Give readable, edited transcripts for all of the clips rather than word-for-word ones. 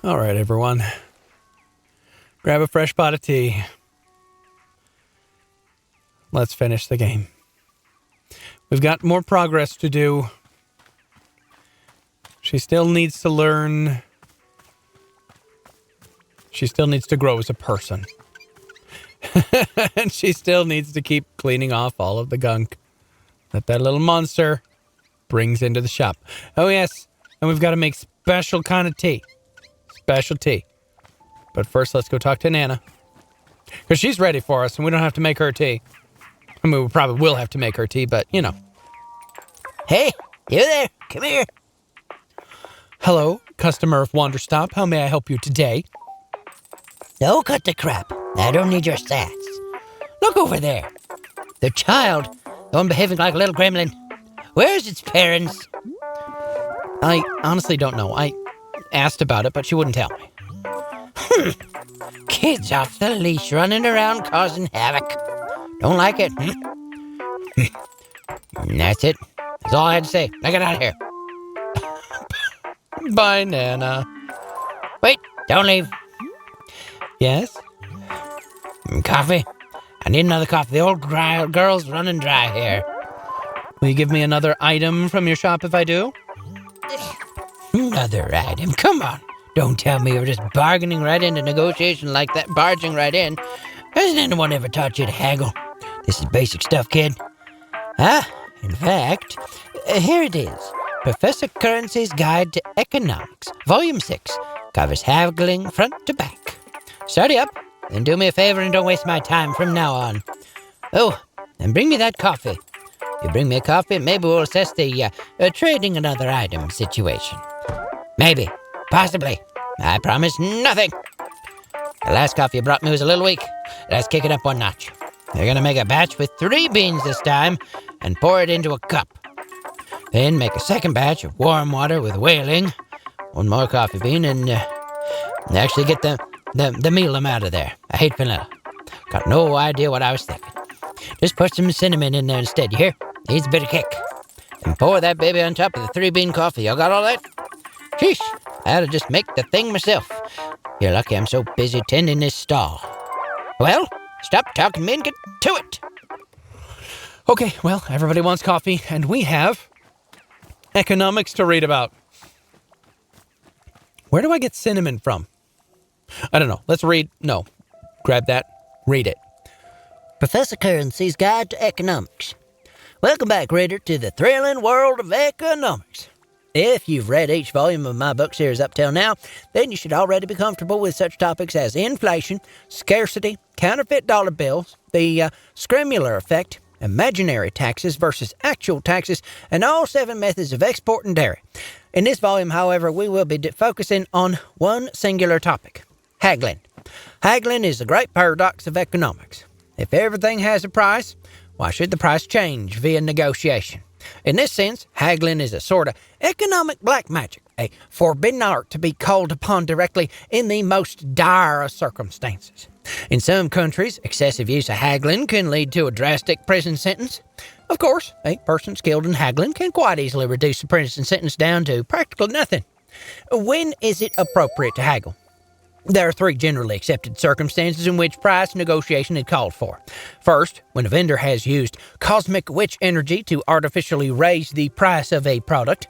All right, everyone. Grab a fresh pot of tea. Let's finish the game. We've got more progress to do. She still needs to learn. She still needs to grow as a person. And she still needs to keep cleaning off all of the gunk that little monster brings into the shop. Oh, yes. And we've got to make special kind of tea. Special tea. But first, let's go talk to Nana. Because she's ready for us, and we don't have to make her tea. I mean, we probably will have to make her tea, but, you know. Hey, you there? Come here. Hello, customer of Wanderstop. How may I help you today? Don't cut the crap. I don't need your stats. Look over there. The child, the one behaving like a little gremlin. Where's its parents? I honestly don't know. I asked about it, but she wouldn't tell me. Kids off the leash running around causing havoc. Don't like it. And that's it. That's all I had to say. Now get out of here. Bye, Nana. Wait, don't leave. Yes? Coffee? I need another coffee. The old girl's running dry here. Will you give me another item from your shop if I do? Another item? Come on. Don't tell me you're just bargaining right into negotiation like that, barging right in. Hasn't anyone ever taught you to haggle? This is basic stuff, kid. In fact, here it is. Professor Currency's Guide to Economics, Volume 6, covers haggling front to back. Study up, and do me a favor and don't waste my time from now on. Oh, and bring me that coffee. If you bring me a coffee, maybe we'll assess the trading another item situation. Maybe. Possibly. I promise nothing. The last coffee you brought me was a little weak. Let's kick it up one notch. You're gonna make a batch with 3 beans this time and pour it into a cup. Then make a second batch of warm water with whaling, 1 more coffee bean, and actually get the meal out of there. I hate vanilla. Got no idea what I was thinking. Just put some cinnamon in there instead, you hear? Needs a bit of kick. And pour that baby on top of the 3-bean coffee. Y'all got all that? Sheesh, I ought to just make the thing myself. You're lucky I'm so busy tending this stall. Well, stop talking to me and get to it. Okay, well, everybody wants coffee, and we have economics to read about. Where do I get cinnamon from? I don't know. Let's read. No. Grab that. Read it. Professor Currency's Guide to Economics. Welcome back, reader, to the thrilling world of economics. If you've read each volume of my book series up till now, then you should already be comfortable with such topics as inflation, scarcity, counterfeit dollar bills, the scremular effect, imaginary taxes versus actual taxes, and all 7 methods of exporting dairy. In this volume, however, we will be focusing on one singular topic, haggling. Haggling is the great paradox of economics. If everything has a price, why should the price change via negotiation? In this sense, haggling is a sort of economic black magic, a forbidden art to be called upon directly in the most dire of circumstances. In some countries, excessive use of haggling can lead to a drastic prison sentence. Of course, a person skilled in haggling can quite easily reduce the prison sentence down to practically nothing. When is it appropriate to haggle? There are 3 generally accepted circumstances in which price negotiation is called for. First, when a vendor has used cosmic witch energy to artificially raise the price of a product,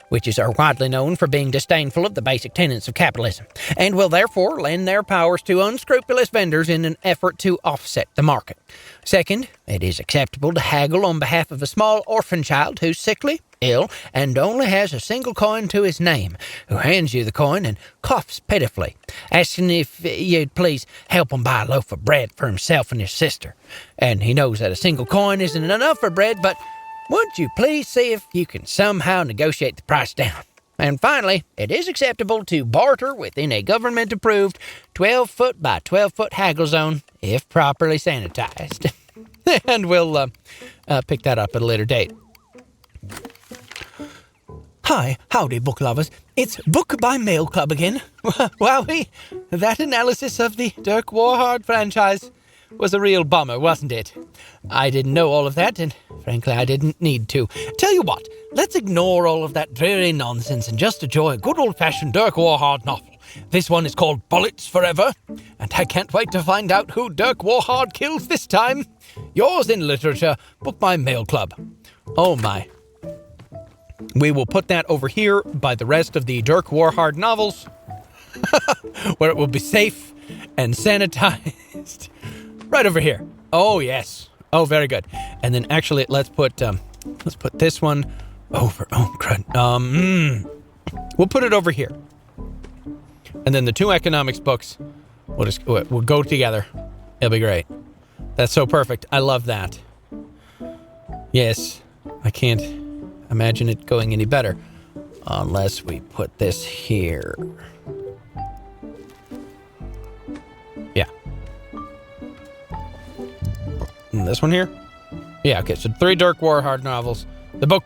witches are widely known for being disdainful of the basic tenets of capitalism, and will therefore lend their powers to unscrupulous vendors in an effort to offset the market. Second, it is acceptable to haggle on behalf of a small orphan child who's sickly, ill, and only has a single coin to his name, who hands you the coin and coughs pitifully, asking if you'd please help him buy a loaf of bread for himself and his sister. And he knows that a single coin isn't enough for bread, but would you please see if you can somehow negotiate the price down? And finally, it is acceptable to barter within a government-approved 12-foot by 12-foot haggle zone if properly sanitized. And we'll pick that up at a later date. Hi, howdy, book lovers. It's Book by Mail Club again. Wowee, that analysis of the Dirk Warhard franchise was a real bummer, wasn't it? I didn't know all of that, and frankly, I didn't need to. Tell you what, let's ignore all of that dreary nonsense and just enjoy a good old-fashioned Dirk Warhard novel. This one is called Bullets Forever, and I can't wait to find out who Dirk Warhard kills this time. Yours in literature, Book My Mail Club. Oh my. We will put that over here by the rest of the Dirk Warhard novels, where it will be safe and sanitized. Right over here. Oh, yes. Oh, very good. And then actually, let's put this one over. Oh, crud. We'll put it over here. And then the two economics books, we'll go together. It'll be great. That's so perfect. I love that. Yes, I can't imagine it going any better unless we put this here. Yeah. And this one here? Yeah, okay, so 3 Dirk Warhard novels, the book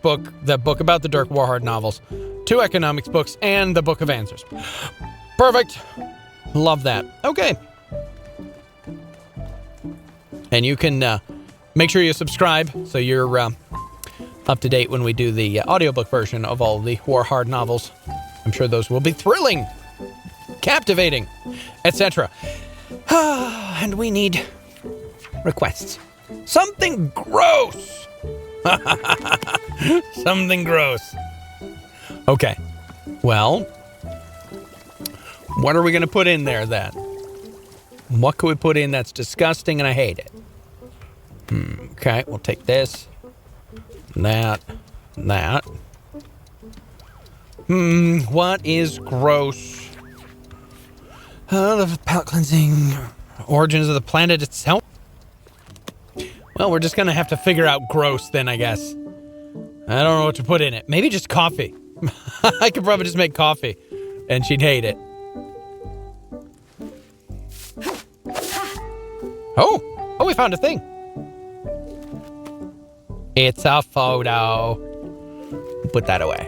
about the Dirk Warhard novels, 2 economics books, and the Book of Answers. Perfect. Love that. Okay. And you can make sure you subscribe so you're up to date when we do the audiobook version of all the Warhard novels. I'm sure those will be thrilling, captivating, etc. And we need requests. Something gross. Something gross. Okay. Well, what are we going to put in there then? What can we put in that's disgusting and I hate it? Okay, we'll take this, that, that. What is gross? The palate cleansing, origins of the planet itself. Well, we're just going to have to figure out gross then, I guess. I don't know what to put in it. Maybe just coffee. I could probably just make coffee and she'd hate it. Oh, we found a thing. It's a photo. Put that away.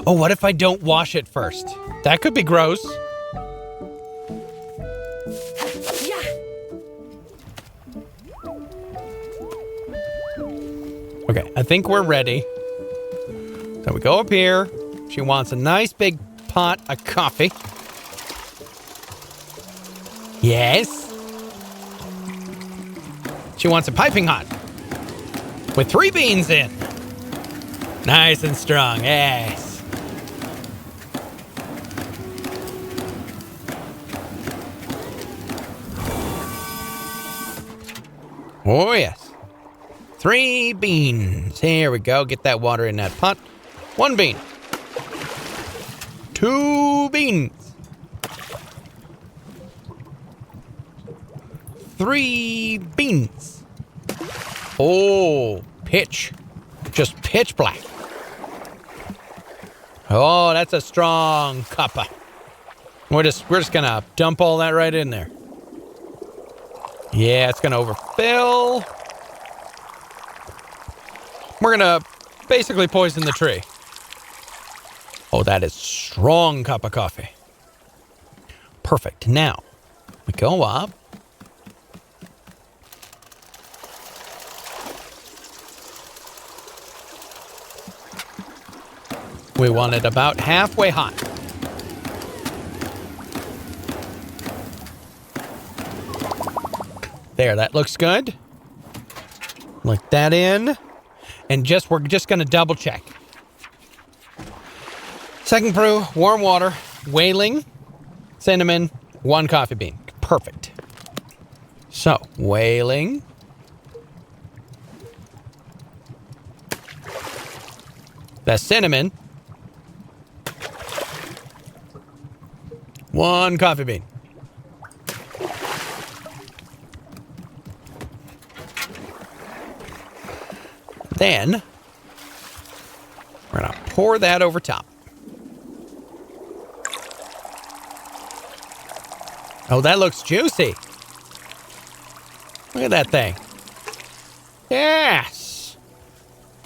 Oh, what if I don't wash it first? That could be gross. Okay, I think we're ready. So we go up here. She wants a nice big pot of coffee. Yes. She wants it piping hot with 3 beans in. Nice and strong. Yes. Oh, yes. 3 beans. Here we go. Get that water in that pot. 1 bean. 2 beans. 3 beans. Oh, pitch. Just pitch black. Oh, that's a strong cuppa. We're just gonna dump all that right in there. Yeah, it's gonna overfill. We're gonna basically poison the tree. Oh, that is strong cup of coffee. Perfect. Now, we go up. We want it about halfway hot. There, that looks good. Look that in. And we're just going to double check. Second brew, warm water, whaling, cinnamon, 1 coffee bean. Perfect. So, whaling. The cinnamon. 1 coffee bean. Then, we're going to pour that over top. Oh, that looks juicy. Look at that thing. Yes.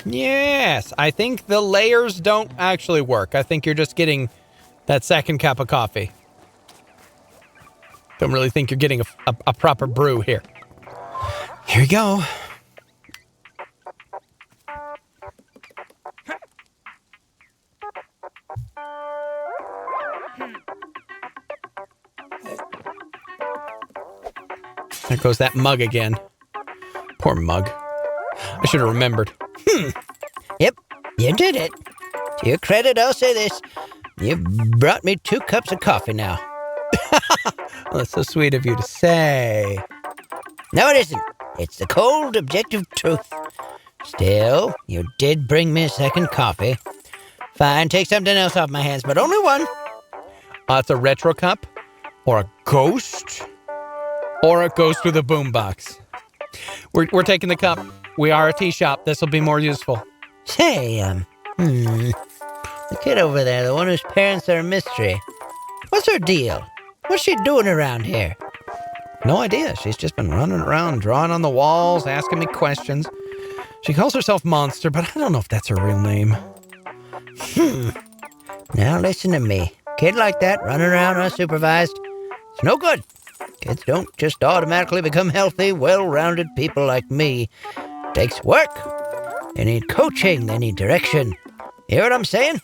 Yes. I think the layers don't actually work. I think you're just getting that second cup of coffee. Don't really think you're getting a proper brew here. Here we go. There goes that mug again. Poor mug. I should have remembered. Yep, you did it. To your credit, I'll say this. You've brought me 2 cups of coffee now. Well, that's so sweet of you to say. No, it isn't. It's the cold, objective truth. Still, you did bring me a second coffee. Fine, take something else off my hands, but only one. It's a retro cup? Or a ghost? Or a ghost with a boombox? We're taking the cup. We are a tea shop. This will be more useful. Say, the kid over there, the one whose parents are a mystery. What's her deal? What's she doing around here? No idea. She's just been running around, drawing on the walls, asking me questions. She calls herself Monster, but I don't know if that's her real name. Now listen to me. Kid like that running around unsupervised, it's no good. Kids don't just automatically become healthy, well-rounded people like me. It takes work. They need coaching. They need direction. You hear what I'm saying?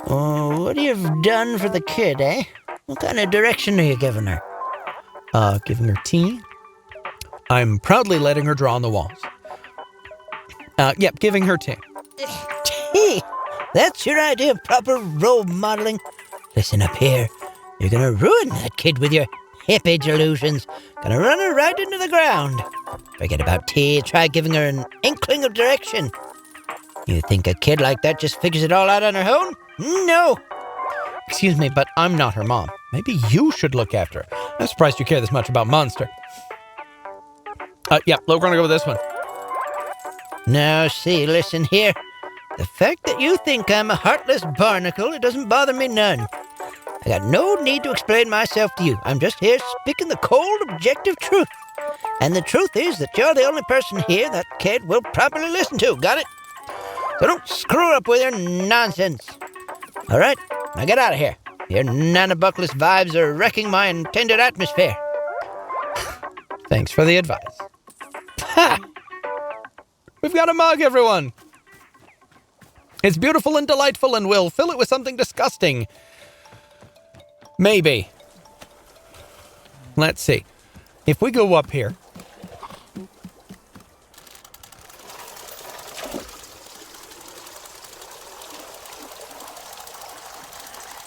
Oh, what you've done for the kid, eh? What kind of direction are you giving her? Giving her tea. I'm proudly letting her draw on the walls. Yep, giving her tea. Tea? That's your idea of proper role modeling? Listen up here. You're gonna ruin that kid with your hip age illusions. Gonna run her right into the ground. Forget about tea. Try giving her an inkling of direction. You think a kid like that just figures it all out on her own? No. Excuse me, but I'm not her mom. Maybe you should look after her. I'm surprised you care this much about Monster. Yeah, we're gonna go with this one. Now, see, listen here. The fact that you think I'm a heartless barnacle, it doesn't bother me none. I got no need to explain myself to you. I'm just here speaking the cold, objective truth. And the truth is that you're the only person here that kid will properly listen to. Got it? So don't screw up with your nonsense. All right, now get out of here. Your nanobuckless vibes are wrecking my intended atmosphere. Thanks for the advice. Ha! We've got a mug, everyone. It's beautiful and delightful, and we'll fill it with something disgusting. Maybe. Let's see. If we go up here.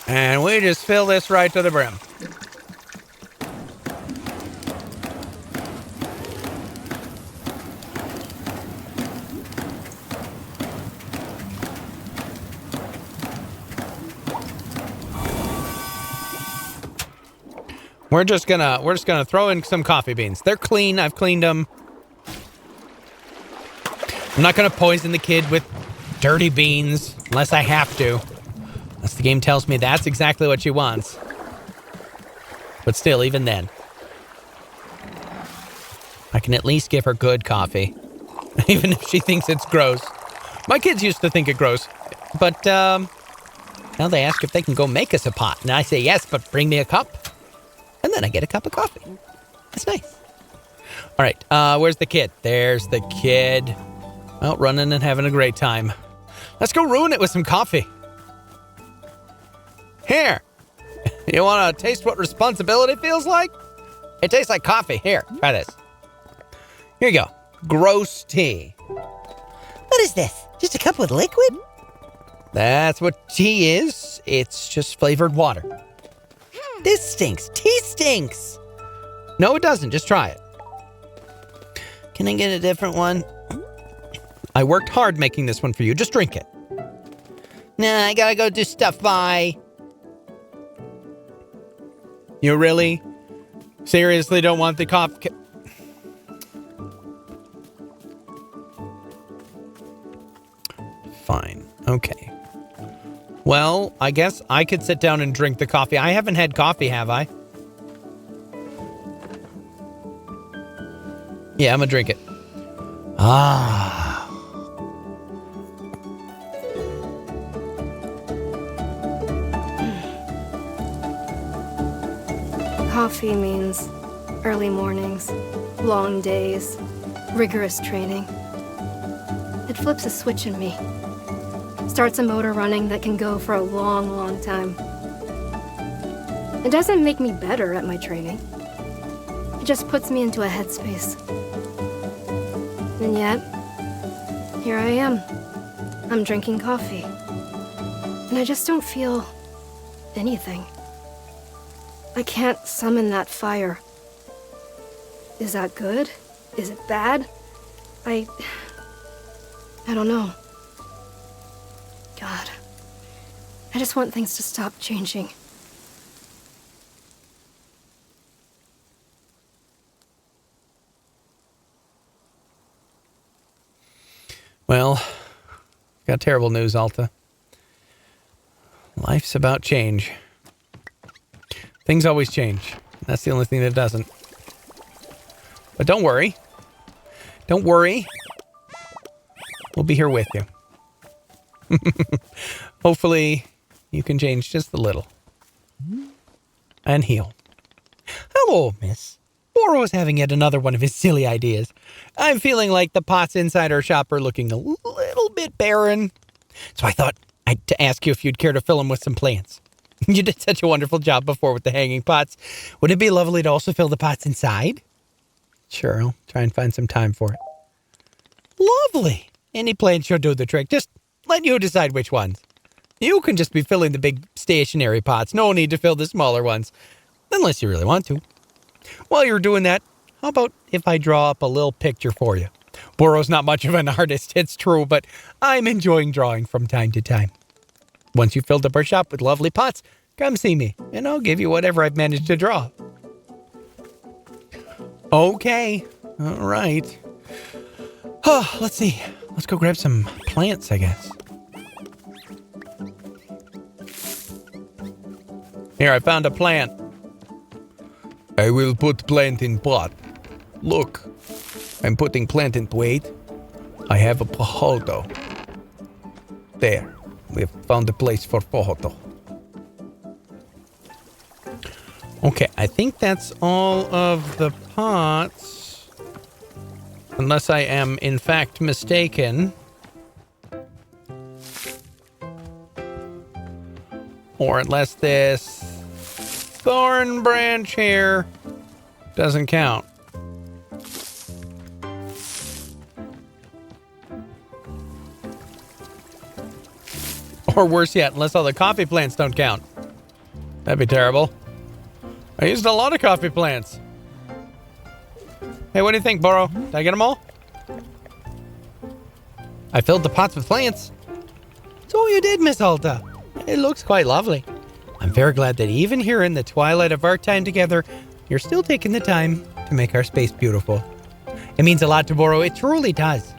And we just fill this right to the brim. We're just gonna throw in some coffee beans. They're clean. I've cleaned them. I'm not gonna poison the kid with dirty beans unless I have to. Unless the game tells me that's exactly what she wants. But still, even then, I can at least give her good coffee, even if she thinks it's gross. My kids used to think it gross, but now they ask if they can go make us a pot, and I say yes, but bring me a cup. And then I get a cup of coffee. That's nice. All right, where's the kid? There's the kid. Out running and having a great time. Let's go ruin it with some coffee. Here. You want to taste what responsibility feels like? It tastes like coffee. Here, try this. Here you go. Gross tea. What is this? Just a cup with liquid? That's what tea is. It's just flavored water. This stinks. Tea stinks. No, it doesn't. Just try it. Can I get a different one? I worked hard making this one for you. Just drink it. Nah, I gotta go do stuff. Bye. You really, seriously don't want the coffee? Fine. Okay. Well, I guess I could sit down and drink the coffee. I haven't had coffee, have I? Yeah, I'm gonna drink it. Ah. Coffee means early mornings, long days, rigorous training. It flips a switch in me. Starts a motor running that can go for a long, long time. It doesn't make me better at my training. It just puts me into a headspace. And yet, here I am. I'm drinking coffee. And I just don't feel anything. I can't summon that fire. Is that good? Is it bad? I don't know. God. I just want things to stop changing. Well, got terrible news, Alta. Life's about change. Things always change. That's the only thing that doesn't. But don't worry. Don't worry. We'll be here with you. Hopefully, you can change just a little. And heal. Hello, miss. Boro is having yet another one of his silly ideas. I'm feeling like the pots inside our shop are looking a little bit barren. So I thought I'd to ask you if you'd care to fill them with some plants. You did such a wonderful job before with the hanging pots. Wouldn't it be lovely to also fill the pots inside? Sure, I'll try and find some time for it. Lovely. Any plant should do the trick. Just let you decide which ones. You can just be filling the big stationary pots. No need to fill the smaller ones. Unless you really want to. While you're doing that, how about if I draw up a little picture for you? Boro's not much of an artist, it's true, but I'm enjoying drawing from time to time. Once you've filled up our shop with lovely pots, come see me, and I'll give you whatever I've managed to draw. Okay, all right. Oh, let's see. Let's go grab some plants, I guess. Here, I found a plant. I will put plant in pot. Look, I'm putting plant in wait. I have a pohoto. There, we have found a place for pohoto. Okay, I think that's all of the pots. Unless I am, in fact, mistaken. Or unless this thorn branch here doesn't count. Or worse yet, unless all the coffee plants don't count. That'd be terrible. I used a lot of coffee plants. Hey, what do you think, Boro? Did I get them all? I filled the pots with plants. So you did, Miss Alta. It looks quite lovely. I'm very glad that even here in the twilight of our time together, you're still taking the time to make our space beautiful. It means a lot to Boro, it truly does.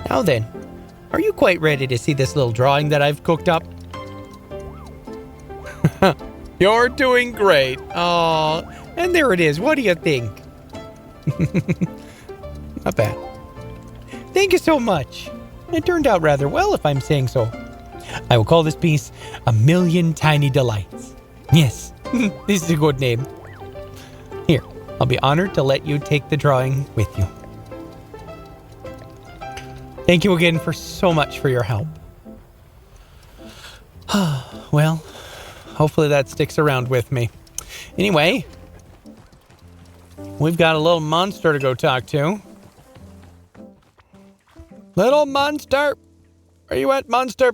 Now then, are you quite ready to see this little drawing that I've cooked up? You're doing great. Oh, and there it is. What do you think? Not bad. Thank you so much. It turned out rather well, if I'm saying so. I will call this piece A Million Tiny Delights. Yes, this is a good name. Here, I'll be honored to let you take the drawing with you. Thank you again for so much for your help. Well, hopefully that sticks around with me. Anyway, we've got a little monster to go talk to. Little monster! Where you at, monster?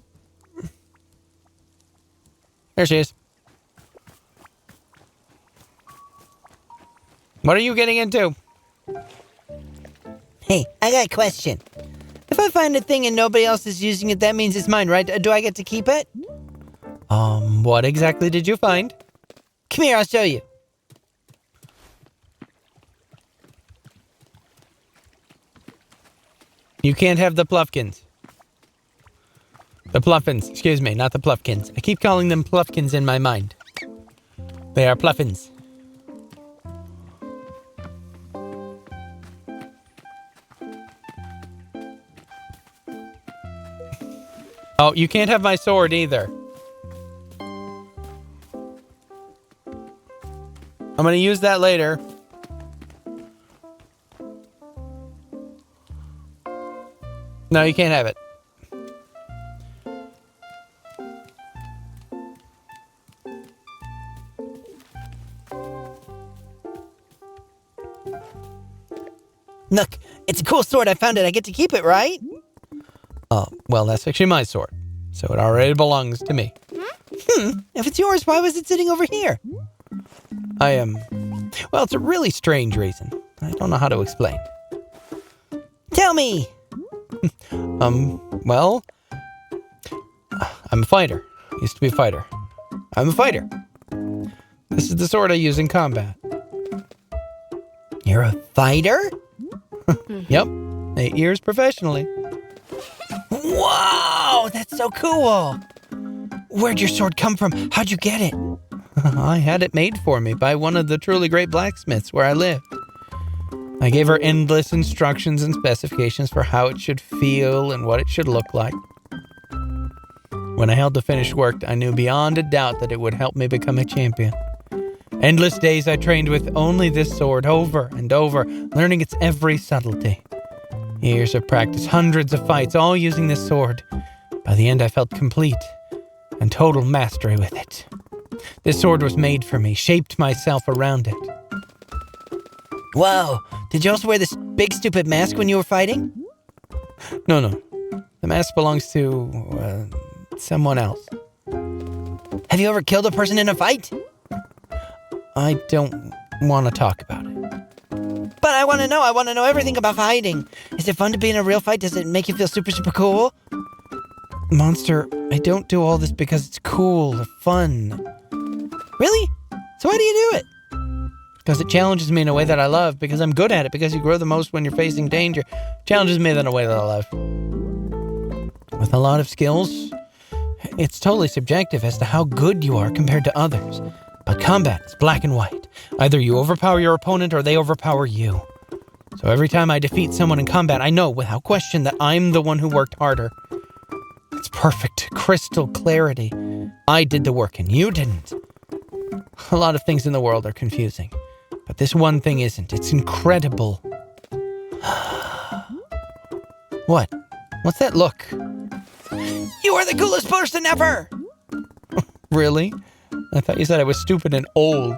There she is. What are you getting into? Hey, I got a question. If I find a thing and nobody else is using it, that means it's mine, right? Do I get to keep it? What exactly did you find? Come here, I'll show you. You can't have the Pluffkins. The Pluffins, excuse me, not the Pluffkins. I keep calling them Pluffkins in my mind. They are Pluffins. Oh, you can't have my sword either. I'm gonna use that later. No, you can't have it. Look, it's a cool sword. I found it. I get to keep it, right? Oh, well, that's actually my sword. So it already belongs to me. If it's yours, why was it sitting over here? Well, it's a really strange reason. I don't know how to explain. Tell me. Well, I'm a fighter. Used to be a fighter. I'm a fighter. This is the sword I use in combat. You're a fighter? Yep. 8 years professionally. Whoa, that's so cool. Where'd your sword come from? How'd you get it? I had it made for me by one of the truly great blacksmiths where I live. I gave her endless instructions and specifications for how it should feel and what it should look like. When I held the finished work, I knew beyond a doubt that it would help me become a champion. Endless days I trained with only this sword over and over, learning its every subtlety. Years of practice, hundreds of fights, all using this sword. By the end, I felt complete and total mastery with it. This sword was made for me, shaped myself around it. Whoa, did you also wear this big stupid mask when you were fighting? No. The mask belongs to, someone else. Have you ever killed a person in a fight? I don't want to talk about it. But I want to know. I want to know everything about fighting. Is it fun to be in a real fight? Does it make you feel super, super cool? Monster, I don't do all this because it's cool or fun. Really? So why do you do it? Because it challenges me in a way that I love, because I'm good at it, because you grow the most when you're facing danger. Challenges me in a way that I love. With a lot of skills, it's totally subjective as to how good you are compared to others. But combat is black and white. Either you overpower your opponent or they overpower you. So every time I defeat someone in combat, I know without question that I'm the one who worked harder. It's perfect, crystal clarity. I did the work and you didn't. A lot of things in the world are confusing, but this one thing isn't. It's incredible. What? What's that look? You are the coolest person ever! Really? I thought you said I was stupid and old.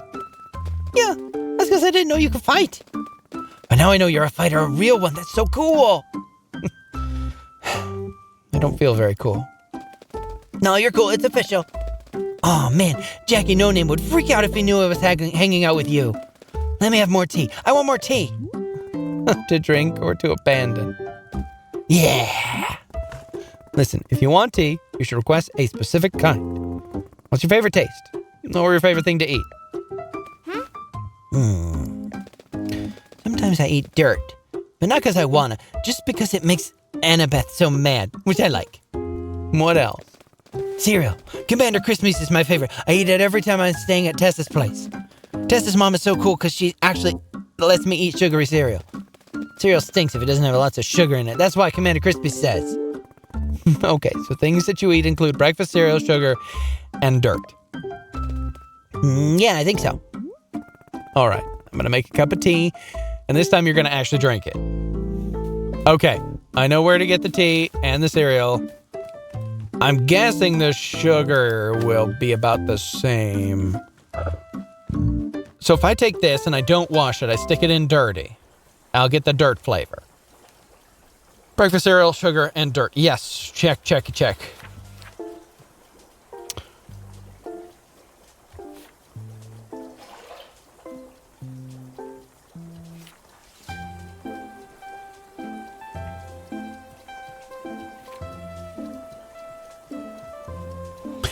Yeah, that's because I didn't know you could fight. But now I know you're a fighter, a real one. That's so cool. I don't feel very cool. No, you're cool. It's official. Oh, man. Jackie No Name would freak out if he knew I was hanging out with you. Let me have more tea. I want more tea. To drink or to abandon? Yeah. Listen, if you want tea, you should request a specific kind. What's your favorite taste? Or your favorite thing to eat? Sometimes I eat dirt. But not because I wanna. Just because it makes Annabeth so mad. Which I like. What else? Cereal. Commander Crispy's is my favorite. I eat it every time I'm staying at Tessa's place. Tessa's mom is so cool because she actually lets me eat sugary cereal. Cereal stinks if it doesn't have lots of sugar in it. That's why Commander Crispy says. Okay, so things that you eat include breakfast cereal, sugar, and dirt. Yeah, I think so. All right, I'm going to make a cup of tea, and this time you're going to actually drink it. Okay, I know where to get the tea and the cereal. I'm guessing the sugar will be about the same. So if I take this and I don't wash it, I stick it in dirty, I'll get the dirt flavor. Breakfast cereal, sugar, and dirt. Yes, check.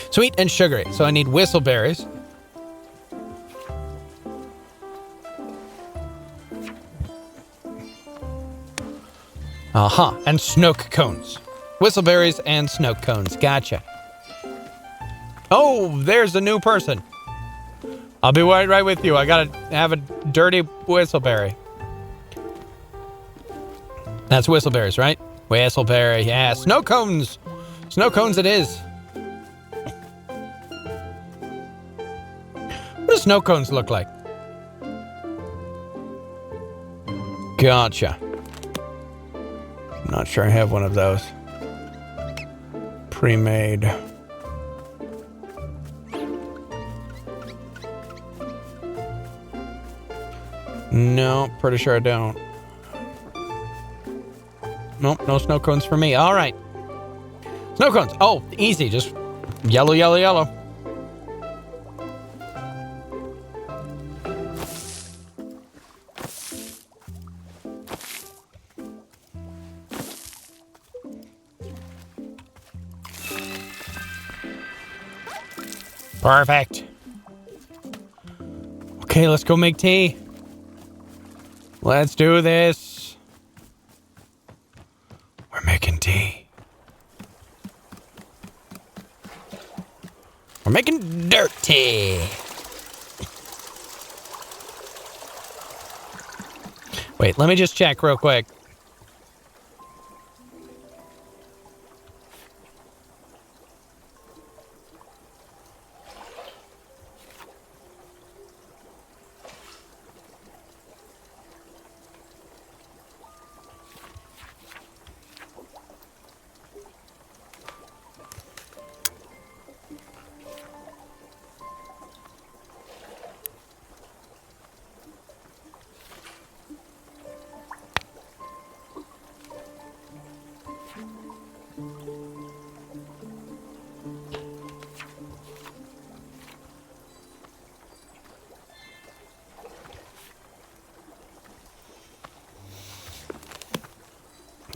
Sweet and sugary. So I need whistleberries. And snoke cones. Whistleberries and snoke cones. Gotcha. Oh, there's a new person. I'll be right with you. I gotta have a dirty whistleberry. That's whistleberries, right? Whistleberry, yeah. Snow cones. Snow cones it is. What do snow cones look like? Gotcha. I'm not sure I have one of those. Pre-made. No, pretty sure I don't. nope, no snow cones for me. All right. Snow cones. Oh, easy. Just yellow, yellow, yellow. Perfect. Okay, let's go make tea. Let's do this. We're making tea. We're making dirt tea. Wait, let me just check real quick.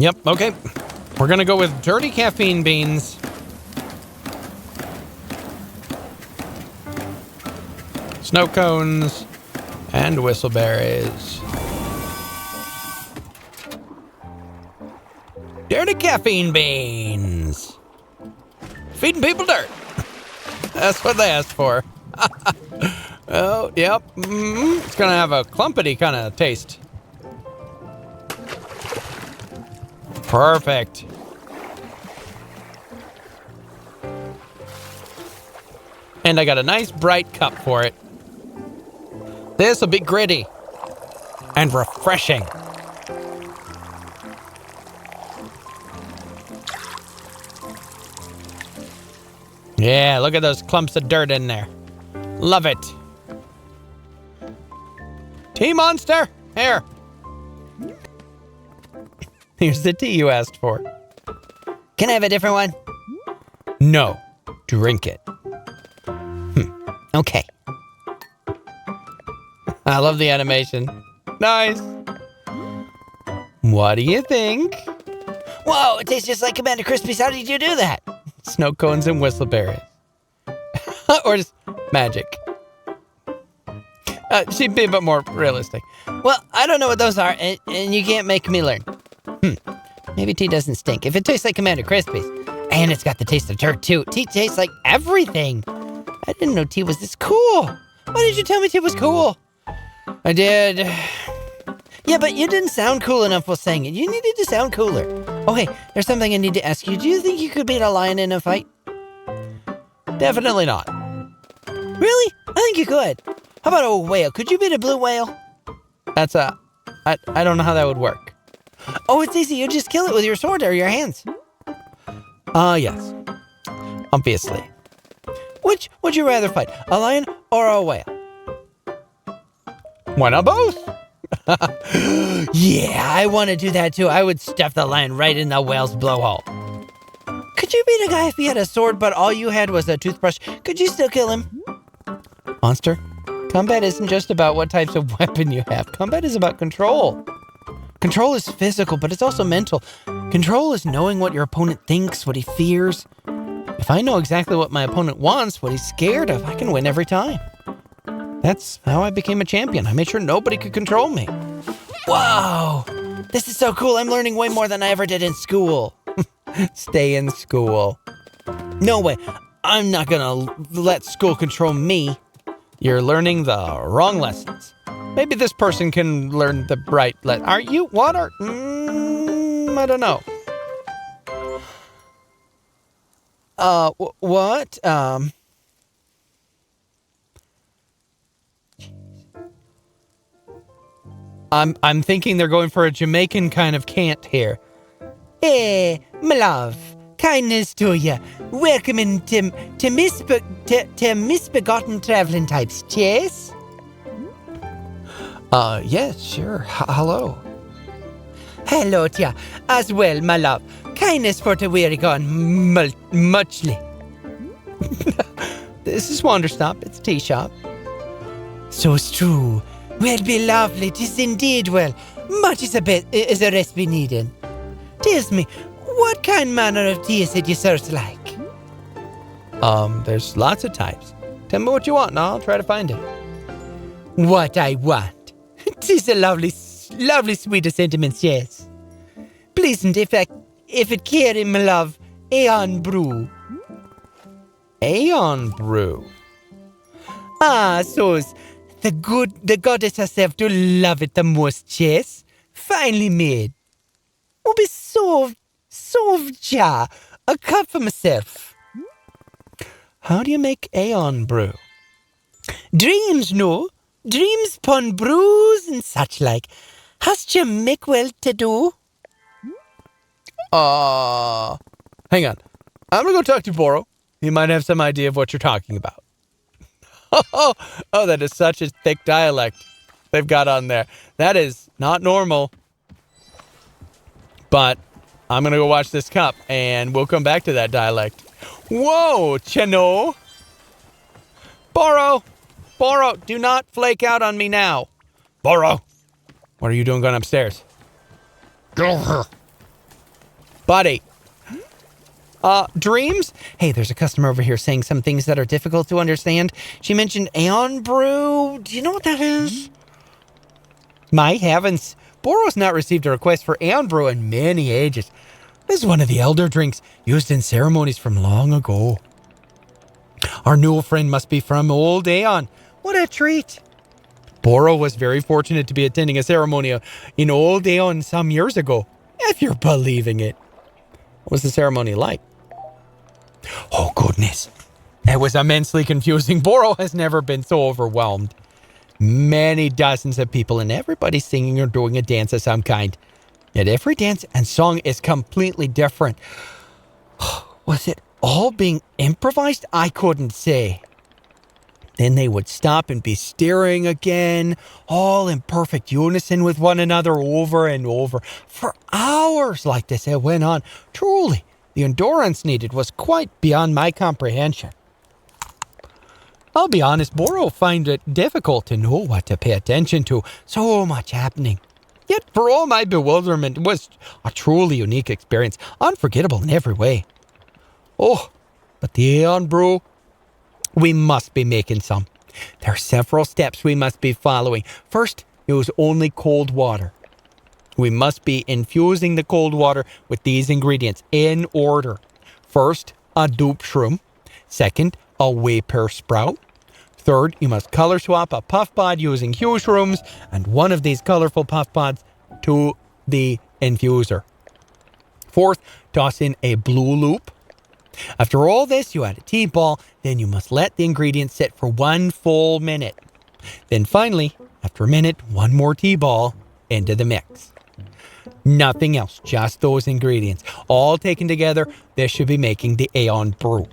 Yep, okay. We're gonna go with dirty caffeine beans. Snow cones and whistleberries. Dirty caffeine beans. Feeding people dirt. That's what they asked for. Oh, yep. It's gonna have a clumpity kind of taste. Perfect. And I got a nice bright cup for it. This will be gritty and refreshing. Yeah, look at those clumps of dirt in there. Love it. Tea monster, here. Here's the tea you asked for. Can I have a different one? No, drink it. Okay. I love the animation. Nice. What do you think? Whoa, it tastes just like Commander Crispy's. How did you do that? Snow cones and whistleberries. Or just magic. She'd be a bit more realistic. Well, I don't know what those are, and you can't make me learn. Maybe tea doesn't stink. If it tastes like Commander Crispy's, and it's got the taste of dirt too. Tea tastes like everything. I didn't know tea was this cool. Why did you tell me tea was cool? I did. Yeah, but you didn't sound cool enough while saying it. You needed to sound cooler. Okay, there's something I need to ask you. Do you think you could beat a lion in a fight? Definitely not. Really? I think you could. How about a whale? Could you beat a blue whale? That's I don't know how that would work. Oh, it's easy. You just kill it with your sword or your hands. Yes. Obviously. Which would you rather fight, a lion or a whale? Why not both? Yeah, I want to do that too. I would stuff the lion right in the whale's blowhole. Could you beat a guy if he had a sword but all you had was a toothbrush? Could you still kill him? Monster, combat isn't just about what types of weapon you have. Combat is about control. Control is physical, but it's also mental. Control is knowing what your opponent thinks, what he fears. If I know exactly what my opponent wants, what he's scared of, I can win every time. That's how I became a champion. I made sure nobody could control me. Whoa! This is so cool. I'm learning way more than I ever did in school. Stay in school. No way. I'm not gonna let school control me. You're learning the wrong lessons. Maybe this person can learn the right lesson. Are you? What are? I don't know. What? I'm thinking they're going for a Jamaican kind of cant here. Hey, my love. Kindness to you. Welcome into misbegotten traveling types. Cheers. Yes, sure. Hello. Hello, tia. As well, my love. Kindness for the weary gone muchly. This is Wanderstop. It's a tea shop. So's true. Well, be lovely. 'Tis indeed well. Much is a recipe needed. Tells me, what kind manner of tea is it you sirs like? There's lots of types. Tell me what you want and I'll try to find it. What I want. 'Tis a lovely suite of sentiments, yes. Pleasant if it carry, my love, Aeon brew. Aeon brew. Ah, so's the goddess herself do love it the most, yes. Finely made. Will be so ja. A cup for myself. How do you make Aeon brew? Dreams, no. Dreams pon brews and such like. Hast you make well to do? Hang on. I'm gonna go talk to Boro. He might have some idea of what you're talking about. Oh, that is such a thick dialect they've got on there. That is not normal. But I'm gonna go watch this cup and we'll come back to that dialect. Whoa, Cheno! Boro, do not flake out on me now. Boro, what are you doing going upstairs? Buddy. Dreams? Hey, there's a customer over here saying some things that are difficult to understand. She mentioned Aeon Brew. Do you know what that is? My heavens. Boro's not received a request for Aeon Brew in many ages. This is one of the elder drinks used in ceremonies from long ago. Our new friend must be from old Aeon. What a treat. Boro was very fortunate to be attending a ceremony in old Aeon some years ago, if you're believing it. What was the ceremony like? Oh, goodness. It was immensely confusing. Boro has never been so overwhelmed. Many dozens of people and everybody singing or doing a dance of some kind. Yet every dance and song is completely different. Was it all being improvised? I couldn't say. Then they would stop and be staring again, all in perfect unison with one another over and over. For hours like this it went on. Truly, the endurance needed was quite beyond my comprehension. I'll be honest, Boro find it difficult to know what to pay attention to. So much happening. Yet for all my bewilderment, it was a truly unique experience, unforgettable in every way. Oh, but the Aeon Brew, we must be making some. There are several steps we must be following. First, use only cold water. We must be infusing the cold water with these ingredients in order. First, a dupe shroom. Second, a whey pear sprout. Third, you must color swap a puff pod using hue shrooms and one of these colorful puff pods to the infuser. Fourth, toss in a blue loop. After all this, you add a tea ball, then you must let the ingredients sit for 1 full minute. Then finally, after a minute, 1 more tea ball into the mix. Nothing else, just those ingredients. All taken together, this should be making the Aeon Brew.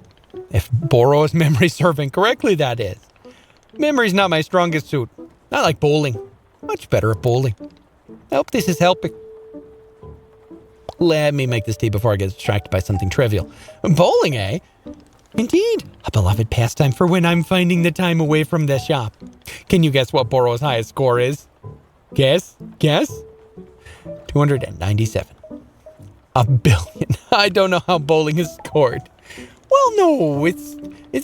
If Boro's memory serving correctly, that is. Memory's not my strongest suit. Not like bowling. Much better at bowling. I hope this is helping. Let me make this tea before I get distracted by something trivial. Bowling, eh? Indeed. A beloved pastime for when I'm finding the time away from the shop. Can you guess what Boro's highest score is? Guess? 297. 1 billion. I don't know how bowling is scored. Well, no, it's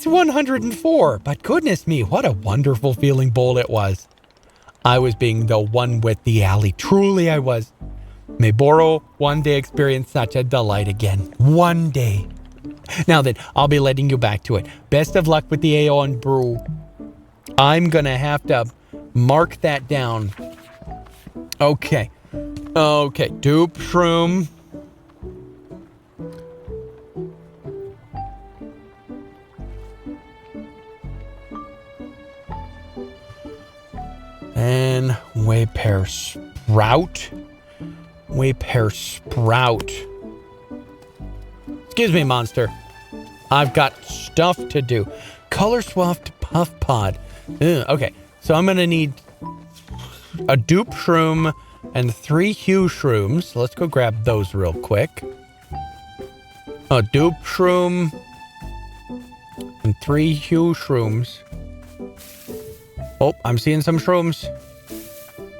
104. But goodness me, what a wonderful feeling bowl it was. I was being the one with the alley. Truly I was. May Boro one day experience such a delight again. One day. Now then, I'll be letting you back to it. Best of luck with the Aeon Brew. I'm going to have to mark that down. Okay. Dupe shroom. And whey pear sprout. Excuse me, monster. I've got stuff to do. Color swapped puff pod. Okay, so I'm going to need a dupe shroom, and 3 hue shrooms. Let's go grab those real quick. A dupe shroom and 3 hue shrooms. Oh, I'm seeing some shrooms.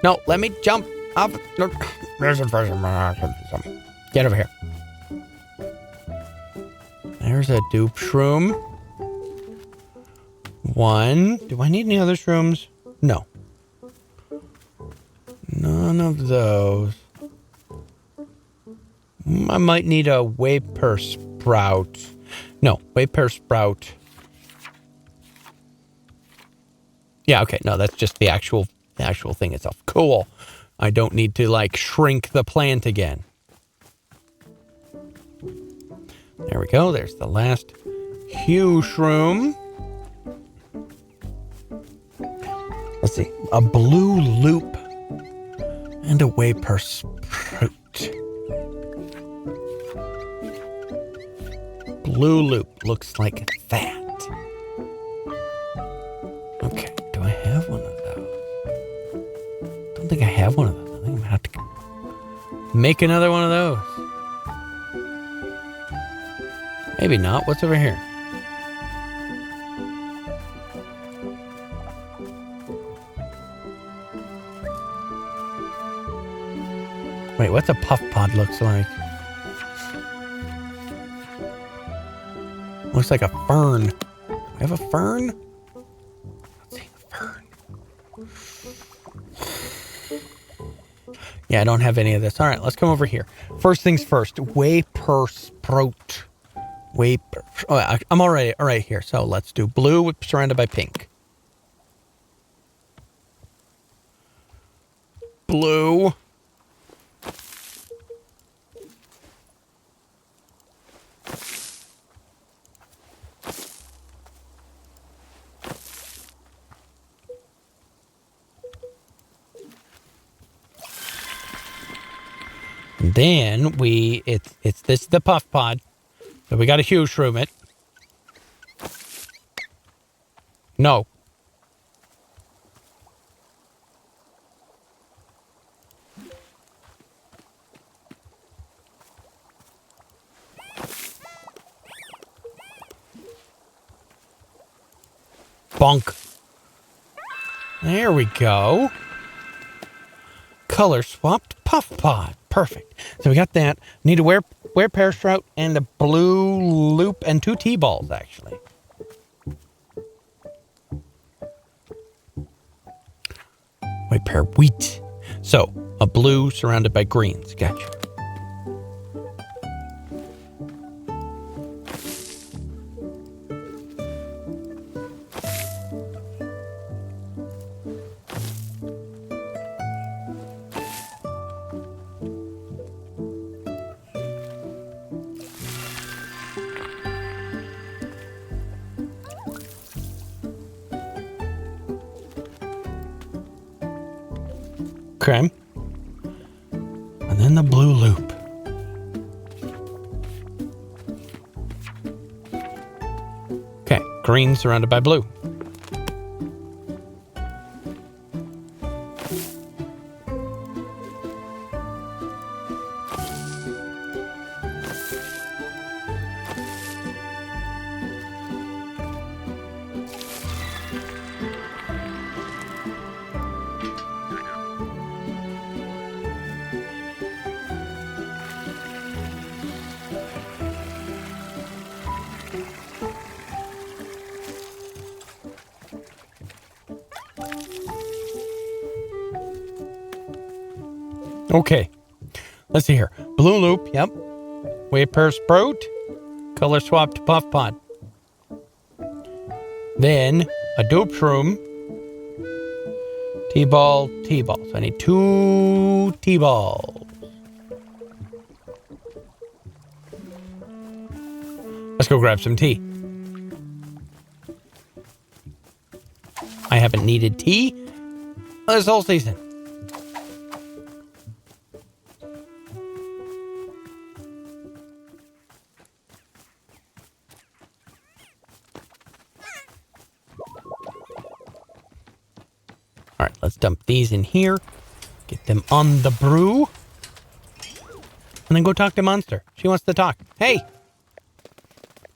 No, let me jump up. There's a person. Get over here. There's a dupe shroom. 1. Do I need any other shrooms? No. None of those. I might need a vapor sprout. No, vapor sprout. Yeah, okay. No, that's just the actual thing itself. Cool. I don't need to like shrink the plant again. There we go. There's the last hue shroom. Let's see. A blue loop and a vapor sprout. Blue loop looks like that. Okay, do I have one of those? Don't think I have one of those. I think I'm gonna have to make another one of those. Maybe not. What's over here? Wait, what's a puff pod looks like? Looks like a fern. We have a fern? Let's see, a fern. Yeah, I don't have any of this. All right, let's come over here. First things first. Vapor sprout. Vapor. Oh, I'm already right here. So let's do blue surrounded by pink. Blue. Then this is the puff pod. So we got to hue shroom it. No. Bonk. There we go. Color swapped puff pod. Perfect. So we got that. Need to wear pear sprout and a blue loop and 2 T-balls, actually. White pear wheat. So a blue surrounded by greens. Gotcha. Okay. And then the blue loop. Okay, green surrounded by blue. Okay, let's see here. Blue loop, yep. Vapor sprout, color swapped puff pod. Then a dupe shroom, T-ball, T-ball. So I need 2 T-balls. Let's go grab some tea. I haven't needed tea this whole season. All right, let's dump these in here. Get them on the brew. And then go talk to Monster. She wants to talk. Hey!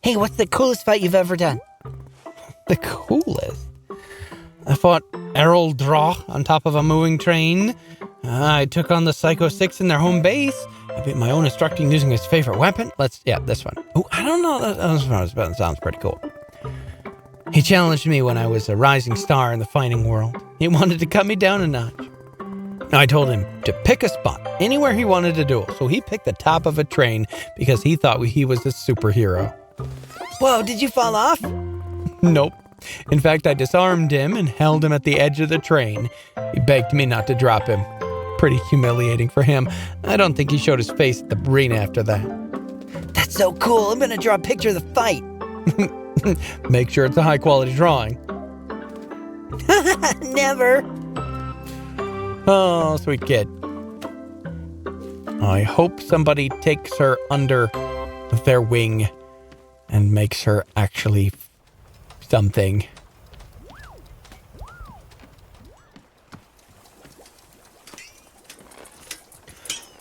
Hey, what's the coolest fight you've ever done? The coolest? I fought Errol Draw on top of a moving train. I took on the Psycho 6 in their home base. I beat my own instructing using his favorite weapon. This one. Oh, I don't know. That sounds pretty cool. He challenged me when I was a rising star in the fighting world. He wanted to cut me down a notch. I told him to pick a spot, anywhere he wanted to duel. So he picked the top of a train because he thought he was a superhero. Whoa, did you fall off? Nope. In fact, I disarmed him and held him at the edge of the train. He begged me not to drop him. Pretty humiliating for him. I don't think he showed his face at the arena after that. That's so cool. I'm going to draw a picture of the fight. Make sure it's a high-quality drawing. Never. Oh, sweet kid. I hope somebody takes her under their wing and makes her actually something.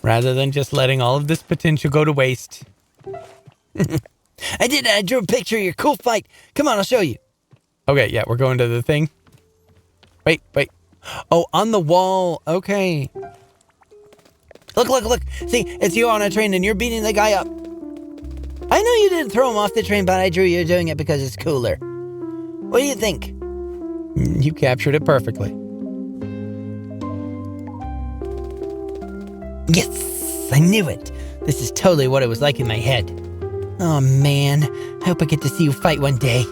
Rather than just letting all of this potential go to waste. I drew a picture of your cool fight. Come on, I'll show you. Okay, yeah, we're going to the thing. Wait. Oh, on the wall. Okay. Look. See, it's you on a train and you're beating the guy up. I know you didn't throw him off the train, but I drew you doing it because it's cooler. What do you think? You captured it perfectly. Yes, I knew it. This is totally what it was like in my head. Oh man, I hope I get to see you fight one day.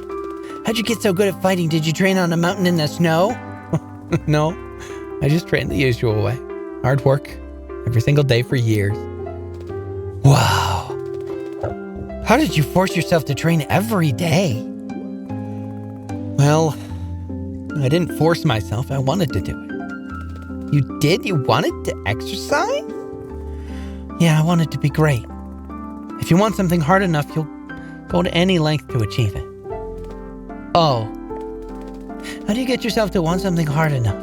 How'd you get so good at fighting? Did you train on a mountain in the snow? No, I just trained the usual way. Hard work, every single day for years. Wow. How did you force yourself to train every day? Well, I didn't force myself. I wanted to do it. You did? You wanted to exercise? Yeah, I wanted to be great. If you want something hard enough, you'll go to any length to achieve it. Oh. How do you get yourself to want something hard enough?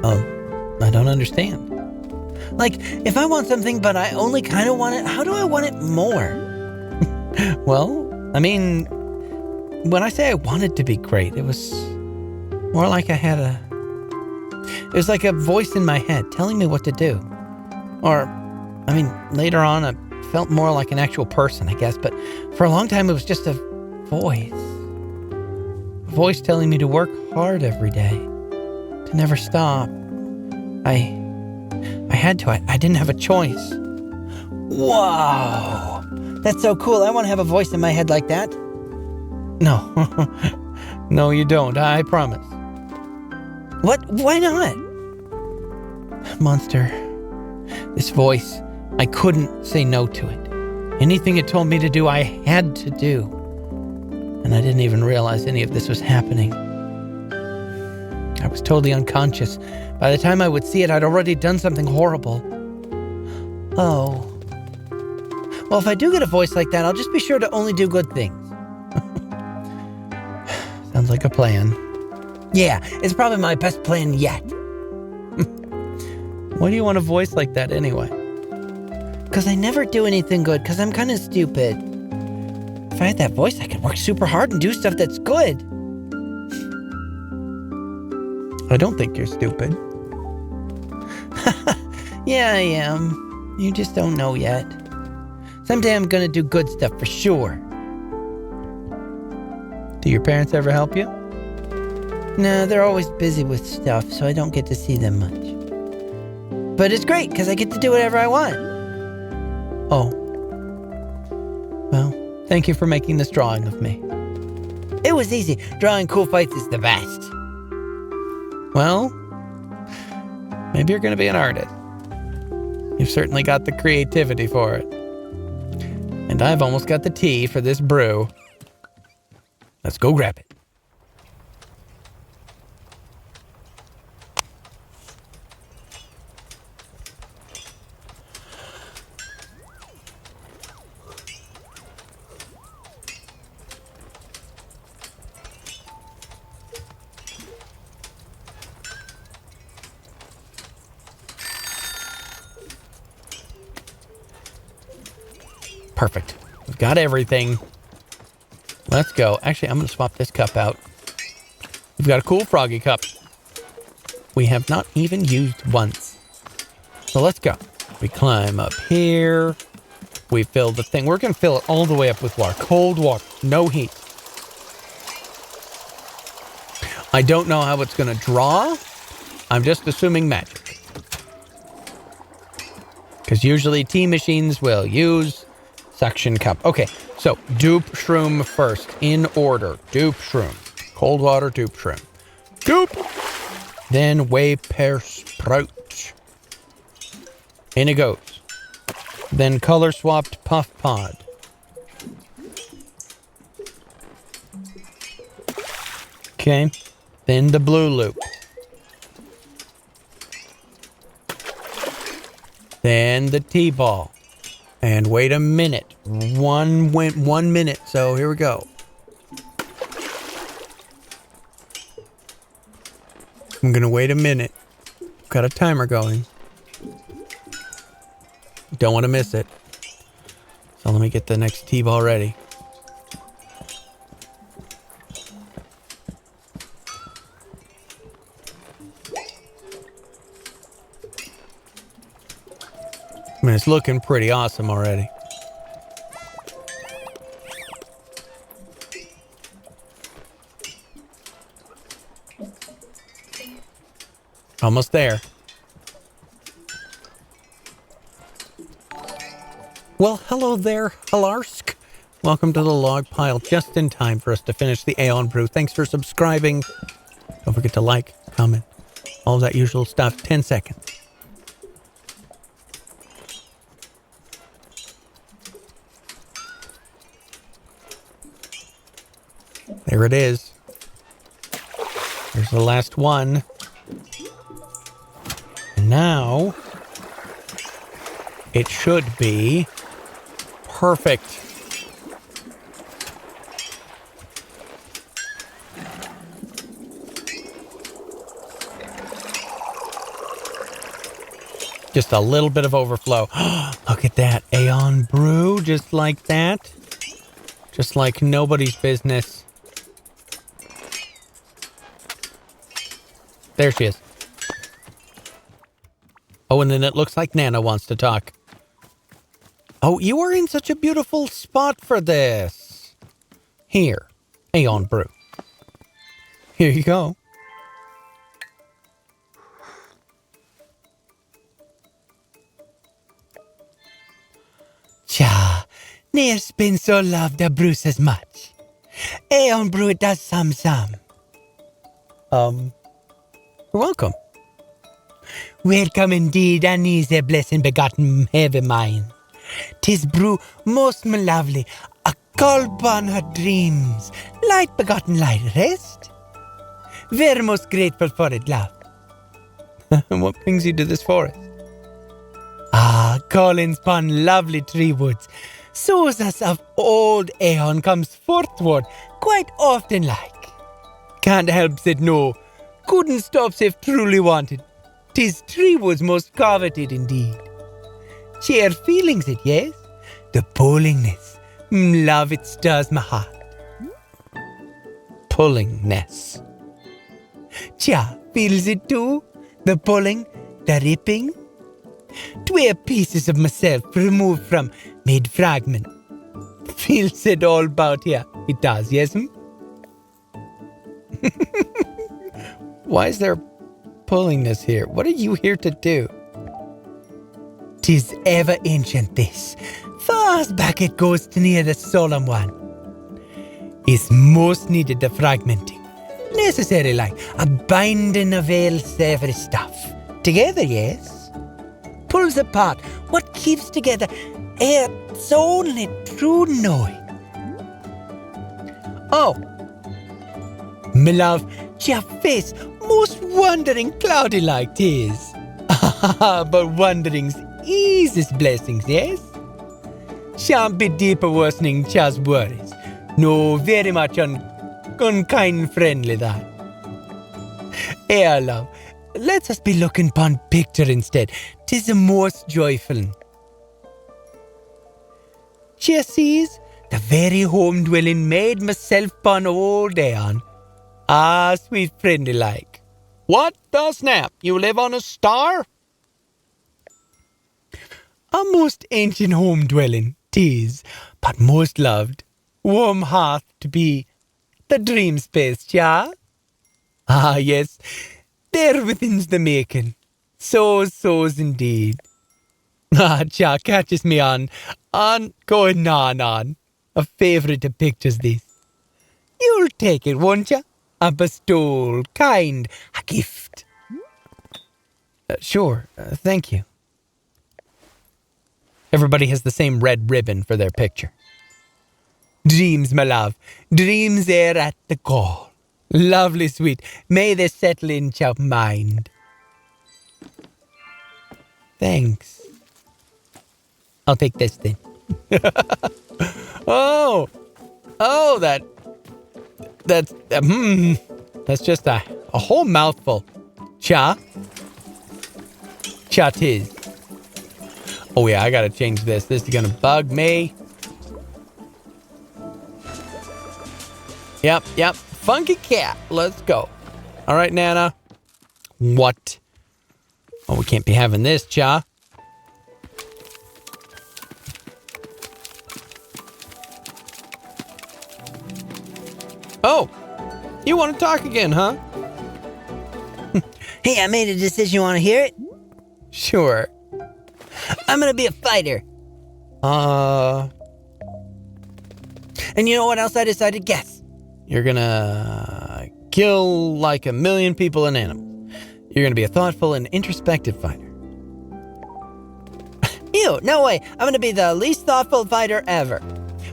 I don't understand. Like, if I want something but I only kind of want it, how do I want it more? Well, I mean, when I say I wanted to be great, it was more like it was like a voice in my head telling me what to do. Or, I mean, later on, I felt more like an actual person, I guess, but for a long time, it was just a voice. A voice telling me to work hard every day, to never stop. I had to. I didn't have a choice. Whoa! That's so cool. I want to have a voice in my head like that. No. No, you don't. I promise. What? Why not? Monster. This voice, I couldn't say no to it. Anything it told me to do, I had to do. And I didn't even realize any of this was happening. I was totally unconscious. By the time I would see it, I'd already done something horrible. Oh. Well, if I do get a voice like that, I'll just be sure to only do good things. Sounds like a plan. Yeah, it's probably my best plan yet. Why do you want a voice like that anyway? Because I never do anything good, because I'm kind of stupid. If I had that voice, I could work super hard and do stuff that's good. I don't think you're stupid. Yeah, I am. You just don't know yet. Someday I'm gonna do good stuff for sure. Do your parents ever help you? No, they're always busy with stuff, so I don't get to see them much. But it's great, because I get to do whatever I want. Oh. Well, thank you for making this drawing of me. It was easy. Drawing cool fights is the best. Well, maybe you're going to be an artist. You've certainly got the creativity for it. And I've almost got the tea for this brew. Let's go grab it. Perfect. We've got everything. Let's go. Actually, I'm going to swap this cup out. We've got a cool froggy cup. We have not even used once. So let's go. We climb up here. We fill the thing. We're going to fill it all the way up with water. Cold water. No heat. I don't know how it's going to draw. I'm just assuming magic. Because usually tea machines will use suction cup. Okay, so dupe shroom first. In order. Dupe shroom. Cold water, dupe shroom. Dupe! Then whey pear sprout. In it goes. Then color swapped puff pod. Okay. Then the blue loop. Then the T-ball. And wait a minute. 1 minute. So here we go. I'm going to wait a minute. Got a timer going. Don't want to miss it. So let me get the next T-ball ready. I mean, it's looking pretty awesome already. Almost there. Well, hello there, Halarsk. Welcome to the log pile, just in time for us to finish the Aeon Brew. Thanks for subscribing. Don't forget to like, comment, all that usual stuff. 10 seconds. There it is. There's the last one. And now, it should be perfect. Just a little bit of overflow. Look at that. Aeon Brew, just like that. Just like nobody's business. There she is. Oh, and then it looks like Nana wants to talk. Oh, you are in such a beautiful spot for this. Here, Aeon Brew. Here you go. Cha, ne'er's been so loved a brews as much. Aeon Brew it does some. You're welcome. Welcome indeed, and is a blessing begotten heavy mine. 'Tis brew most my lovely, a gulp on her dreams, light begotten light rest. Very most grateful for it, love. And what brings you to this forest? Ah, callings pon lovely tree woods. So's us of old Aeon comes forthward quite often like. Can't help it, no. Couldn't stop if truly wanted. 'Tis tree woods most coveted indeed. Share feelings it, yes? The pullingness. Love it stirs my heart. Pullingness. Cha, feels it too? The pulling, the ripping? 'Twere pieces of myself removed from mid-fragment. Feels it all about here. It does, yes'm? Why is there pullingness here? What are you here to do? 'Tis ever ancient this. Far as back it goes to near the solemn one. Is most needed the fragmenting. Necessary like a binding of all every stuff. Together, yes? Pulls apart what keeps together it's only true knowing. Oh, my love, your face most wondering cloudy like 'tis. But wondering's eases blessings, yes? Shan't be deeper worsening Cha's worries. No, very much unkind friendly that. Here, love, let us be looking upon picture instead. 'Tis the most joyful. Jessie's, the very home-dwelling maid myself born old Aeon. Ah, sweet friendly like. What the snap? You live on a star? A most ancient home dwelling, 'tis, but most loved. Warm hearth to be the dream space, ja? Ah, yes, there within's the making. So's indeed. Ah, ja, catches me on going on. A favourite of pictures this. You'll take it, won't ya? A bestowal, kind, a gift. Sure, thank you. Everybody has the same red ribbon for their picture. Dreams, my love. Dreams there at the call. Lovely sweet. May they settle in your mind. Thanks. I'll take this then. Oh, that's just a whole mouthful. Cha 'tis. Oh yeah, I gotta change this. This is gonna bug me. Yep. Funky cat. Let's go. All right, Nana. What? Oh, we can't be having this, Cha. Oh, you want to talk again, huh? Hey, I made a decision. You want to hear it? Sure. I'm gonna be a fighter. And you know what else I decided? Guess. You're gonna kill like 1 million people and animals. You're gonna be a thoughtful and introspective fighter. Ew, no way. I'm gonna be the least thoughtful fighter ever.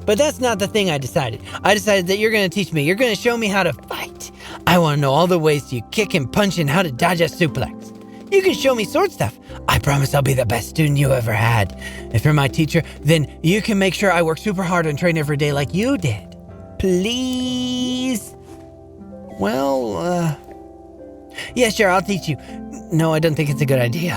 But that's not the thing I decided. I decided that you're gonna teach me. You're gonna show me how to fight. I want to know all the ways you kick and punch and how to dodge a suplex. You can show me sword stuff. I promise I'll be the best student you ever had. If you're my teacher, then you can make sure I work super hard and train every day like you did. Please? Well, yeah, sure, I'll teach you. No, I don't think it's a good idea.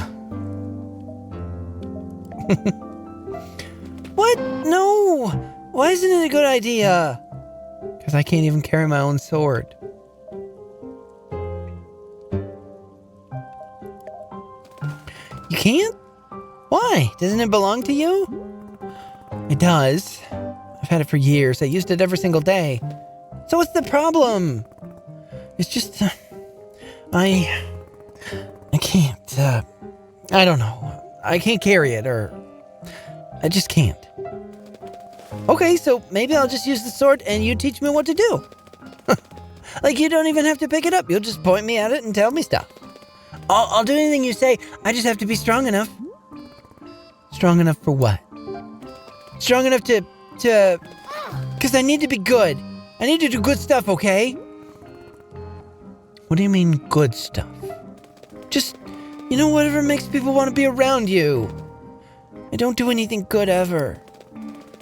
What? No. Why isn't it a good idea? Because I can't even carry my own sword. You can't? Why? Doesn't it belong to you? It does. I've had it for years. I used it every single day. So what's the problem? It's just, I can't, I don't know. I can't carry it, or I just can't. Okay, so maybe I'll just use the sword and you teach me what to do. Like you don't even have to pick it up. You'll just point me at it and tell me stuff. I'll do anything you say. I just have to be strong enough. Strong enough for what? Strong enough to... Because I need to be good. I need to do good stuff, okay? What do you mean, good stuff? Just, whatever makes people want to be around you. I don't do anything good ever.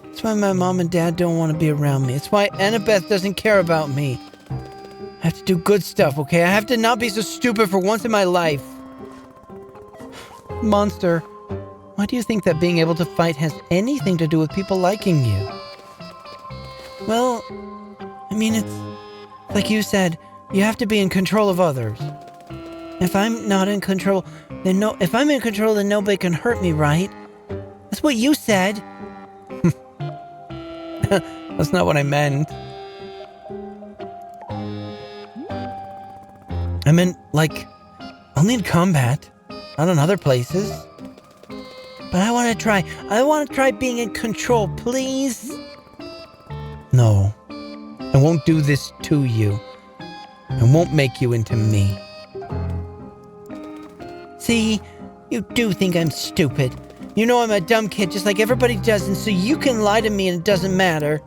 That's why my mom and dad don't want to be around me. It's why Annabeth doesn't care about me. I have to do good stuff, okay? I have to not be so stupid for once in my life. Monster, why do you think that being able to fight has anything to do with people liking you? Well, I mean, it's like you said, you have to be in control of others. If I'm not in control, if I'm in control, then nobody can hurt me, right? That's what you said. That's not what I meant. I meant, like, only in combat, not in other places. But I want to try being in control, please. No, I won't do this to you. I won't make you into me. See, you do think I'm stupid. You know I'm a dumb kid just like everybody does, and so you can lie to me and it doesn't matter.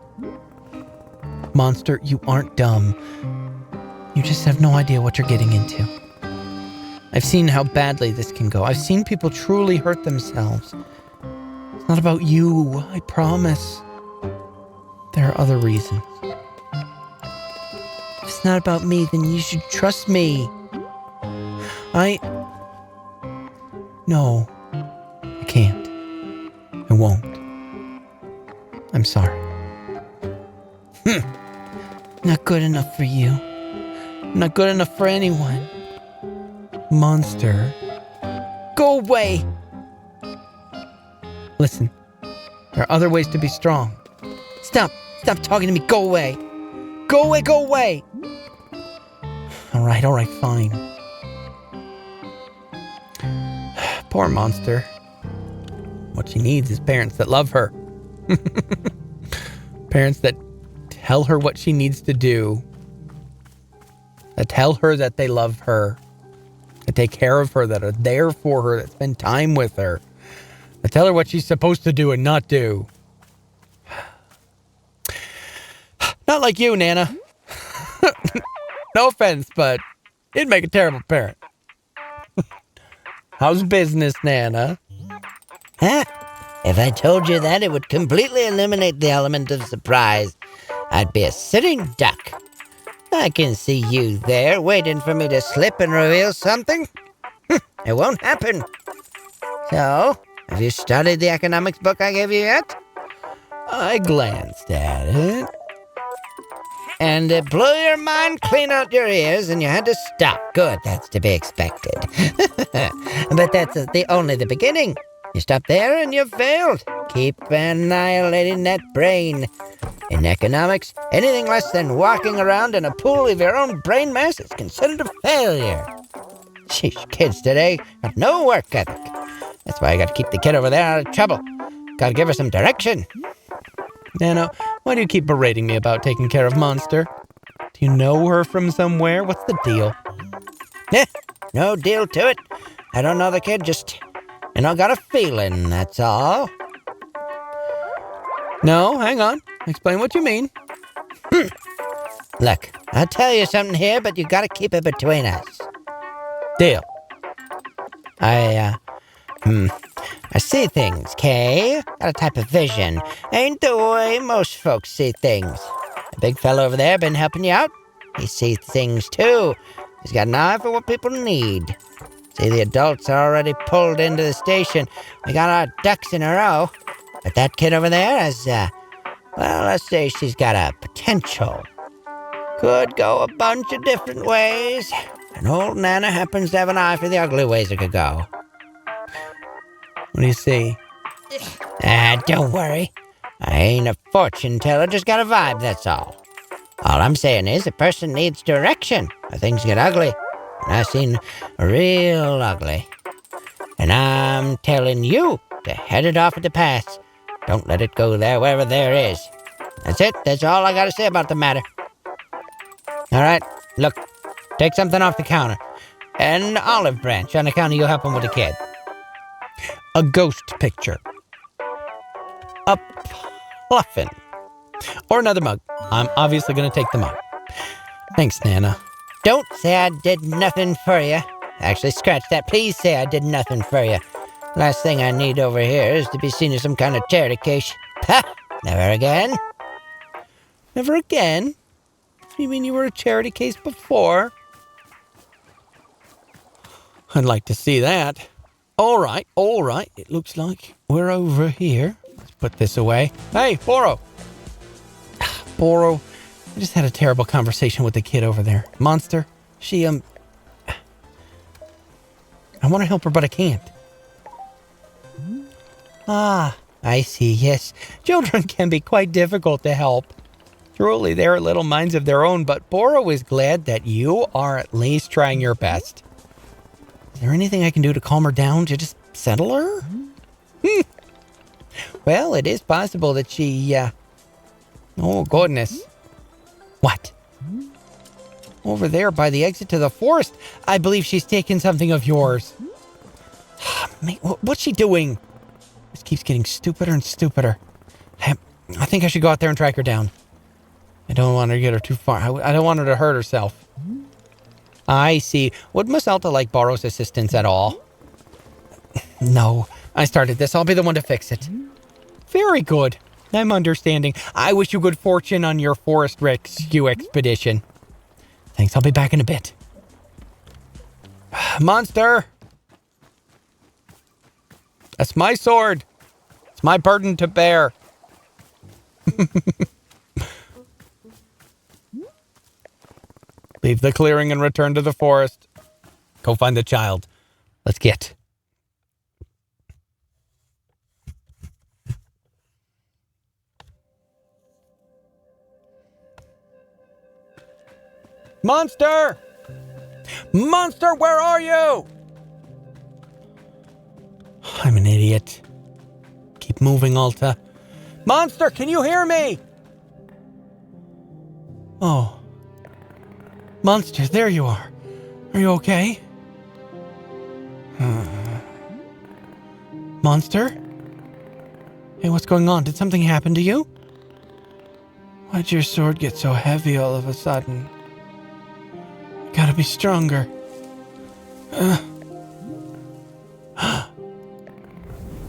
Monster, you aren't dumb. You just have no idea what you're getting into. I've seen how badly this can go. I've seen people truly hurt themselves. It's not about you, I promise. There are other reasons. If it's not about me, then you should trust me. No, I can't. I won't. I'm sorry. Not good enough for you. Not good enough for anyone. Monster. Go away! Listen, there are other ways to be strong. Stop talking to me. Go away. Go away, go away! All right, fine. Poor Monster. What she needs is parents that love her. Parents that tell her what she needs to do. That tell her that they love her. That take care of her, that are there for her, that spend time with her. That tell her what she's supposed to do and not do. Not like you, Nana. No offense, but you'd make a terrible parent. How's business, Nana? Huh? If I told you that, it would completely eliminate the element of surprise. I'd be a sitting duck. I can see you there, waiting for me to slip and reveal something. It won't happen. So, have you studied the economics book I gave you yet? I glanced at it. And it blew your mind clean out your ears, and you had to stop. Good, that's to be expected. But that's only the beginning. You stop there and you've failed. Keep annihilating that brain. In economics, anything less than walking around in a pool of your own brain mass is considered a failure. Sheesh, kids today have no work ethic. That's why I gotta keep the kid over there out of trouble. Gotta give her some direction. Nana, why do you keep berating me about taking care of Monster? Do you know her from somewhere? What's the deal? No deal to it. I don't know the kid, just, got a feeling, that's all. No, hang on. Explain what you mean. Look, I'll tell you something here, but you gotta keep it between us. Deal. I see things, Kay. Got a type of vision. Ain't the way most folks see things. The big fella over there been helping you out? He sees things too. He's got an eye for what people need. See, the adults are already pulled into the station. We got our ducks in a row. But that kid over there has, let's say she's got a potential. Could go a bunch of different ways. And old Nana happens to have an eye for the ugly ways it could go. What do you see? Don't worry. I ain't a fortune teller, just got a vibe, that's all. All I'm saying is a person needs direction, or things get ugly. And I've seen real ugly. And I'm telling you to head it off at the pass. Don't let it go there wherever there is. That's it. That's all I gotta say about the matter. All right, look. Take something off the counter. An olive branch on account of you helping with the kid. A ghost picture. A puffin. Or another mug. I'm obviously going to take the mug. Thanks, Nana. Don't say I did nothing for you. Actually, scratch that. Please say I did nothing for you. Last thing I need over here is to be seen as some kind of charity case. Ha! Never again. Never again? You mean you were a charity case before? I'd like to see that. All right. It looks like we're over here. Let's put this away. Hey, Boro. Boro, I just had a terrible conversation with the kid over there. Monster, she, I want to help her, but I can't. Ah, I see, yes. Children can be quite difficult to help. Truly, they are little minds of their own, but Boro is glad that you are at least trying your best. Is there anything I can do to calm her down, to just settle her? Well, it is possible that she, oh, goodness. What? Over there by the exit to the forest. I believe she's taken something of yours. Mate, what's she doing? This keeps getting stupider and stupider. I think I should go out there and track her down. I don't want her to get her too far. I don't want her to hurt herself. I see. Would Miss Alta like Boro's assistance at all? No. I started this. I'll be the one to fix it. Very good. I'm understanding. I wish you good fortune on your forest rescue expedition. Thanks. I'll be back in a bit. Monster! That's my sword. It's my burden to bear. Leave the clearing and return to the forest. Go find the child. Let's get. Monster! Monster, where are you? I'm an idiot. Keep moving, Alta. Monster, can you hear me? Oh. Monster, there you are. Are you okay? Monster? Hey, what's going on? Did something happen to you? Why'd your sword get so heavy all of a sudden? Gotta be stronger.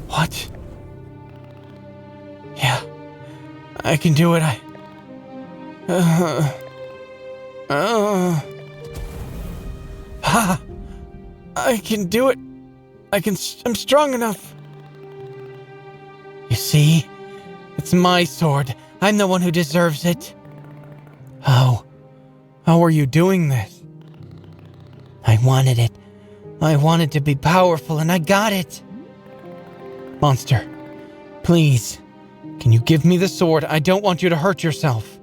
What? Yeah, I can do it. I can do it. I'm strong enough. You see? It's my sword. I'm the one who deserves it. How are you doing this? I wanted it. I wanted to be powerful, and I got it. Monster, please, can you give me the sword? I don't want you to hurt yourself.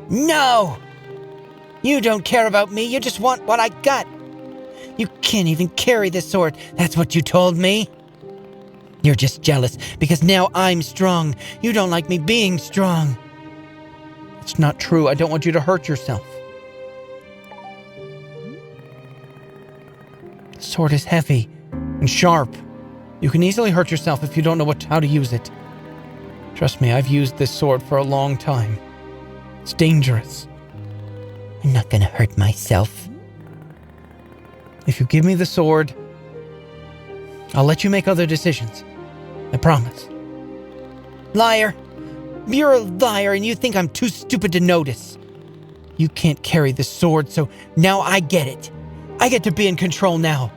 No! You don't care about me, you just want what I got. You can't even carry the sword, that's what you told me. You're just jealous, because now I'm strong. You don't like me being strong. It's not true, I don't want you to hurt yourself. The sword is heavy and sharp. You can easily hurt yourself if you don't know how to use it. Trust me, I've used this sword for a long time. It's dangerous. I'm not gonna hurt myself. If you give me the sword, I'll let you make other decisions. I promise. Liar! You're a liar and you think I'm too stupid to notice. You can't carry the sword, so now I get it. I get to be in control now.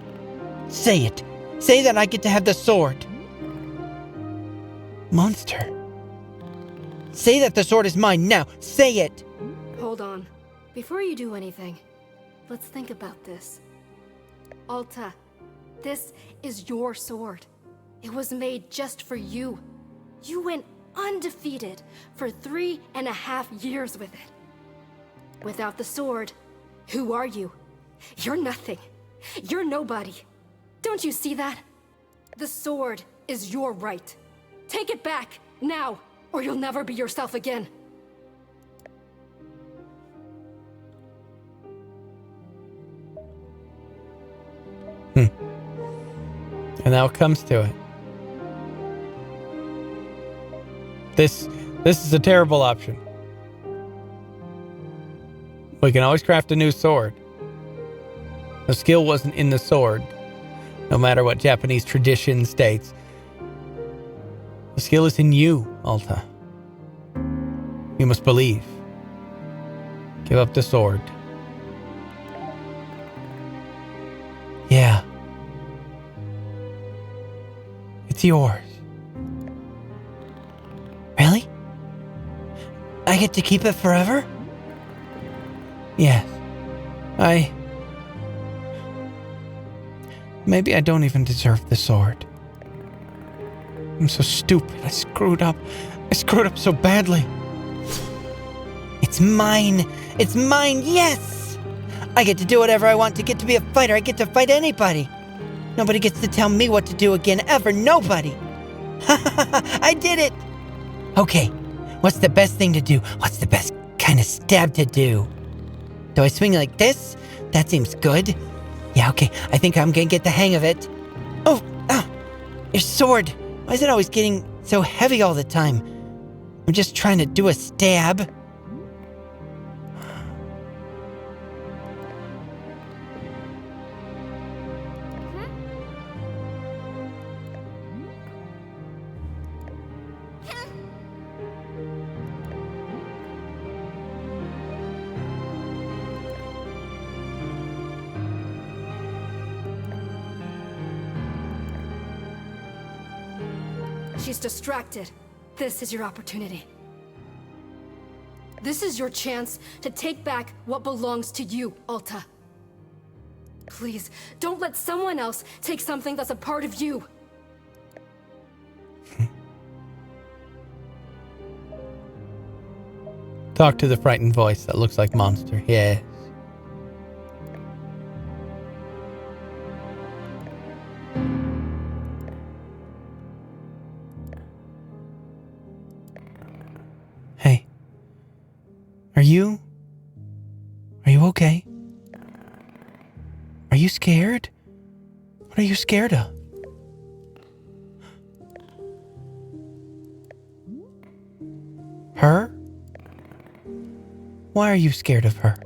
Say it. Say that I get to have the sword. Monster. Say that the sword is mine now. Say it. Hold on. Before you do anything, let's think about this. Alta, this is your sword. It was made just for you. You went undefeated for 3.5 years with it. Without the sword, who are you? You're nothing. You're nobody. Don't you see that? The sword is your right. Take it back, now, or you'll never be yourself again. And now it comes to it. This is a terrible option. We can always craft a new sword. The skill wasn't in the sword, no matter what Japanese tradition states. The skill is in you, Alta. You must believe. Give up the sword. Yeah. It's yours. Really? I get to keep it forever? Yes. Maybe I don't even deserve the sword. I'm so stupid. I screwed up. I screwed up so badly. It's mine. It's mine, yes! I get to do whatever I want to get to be a fighter. I get to fight anybody. Nobody gets to tell me what to do again, ever. Nobody. I did it. Okay, what's the best thing to do? What's the best kind of stab to do? Do I swing like this? That seems good. Yeah, okay, I think I'm gonna get the hang of it. Oh, your sword. Why is it always getting so heavy all the time? I'm just trying to do a stab. She's distracted. This is your opportunity. This is your chance to take back what belongs to you, Alta. Please, don't let someone else take something that's a part of you. Talk to the frightened voice that looks like monster. Yes. Hey. Are you okay? Are you scared? What are you scared of? Her? Why are you scared of her?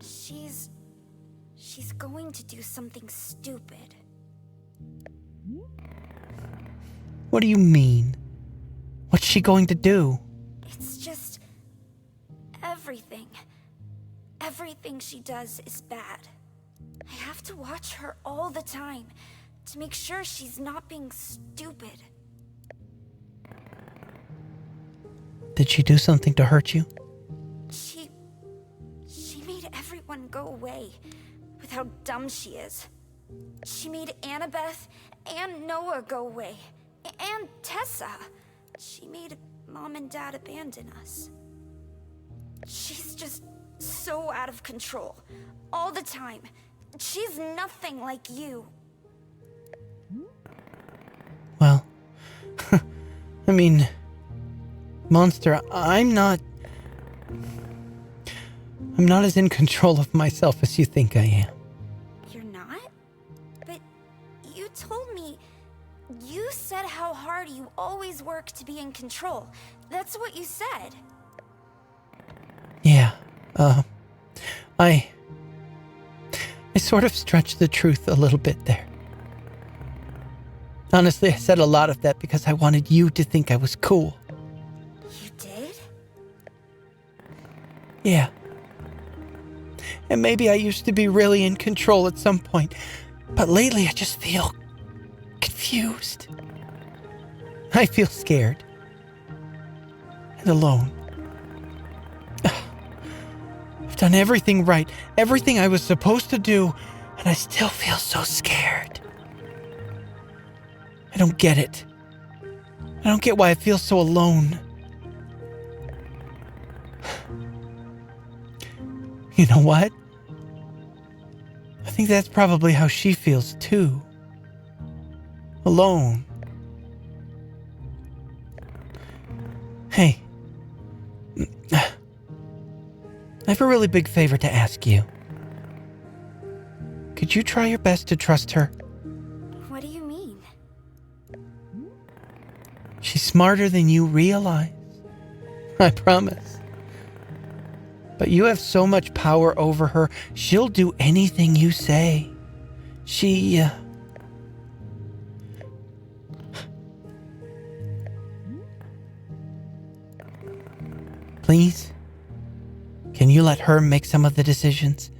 She's going to do something stupid. What do you mean? What's she going to do? It's just everything. Everything she does is bad. I have to watch her all the time to make sure she's not being stupid. Did she do something to hurt you? She made everyone go away with how dumb she is. She made Annabeth and Noah go away. And Tessa. She made Mom and Dad abandon us. She's just so out of control. All the time. She's nothing like you. Well, I mean, Monster, I'm not as in control of myself as you think I am. You're not? But you told me... You said how hard you always work to be in control. That's what you said. Yeah, I sort of stretched the truth a little bit there. Honestly, I said a lot of that because I wanted you to think I was cool. You did? Yeah. And maybe I used to be really in control at some point, but lately I just feel confused. I feel scared. And alone. I've done everything right, everything I was supposed to do, and I still feel so scared. I don't get it. I don't get why I feel so alone. You know what? I think that's probably how she feels too. Alone. Hey. I have a really big favor to ask you. Could you try your best to trust her? What do you mean? She's smarter than you realize. I promise. But you have so much power over her, she'll do anything you say. Please? Can you let her make some of the decisions?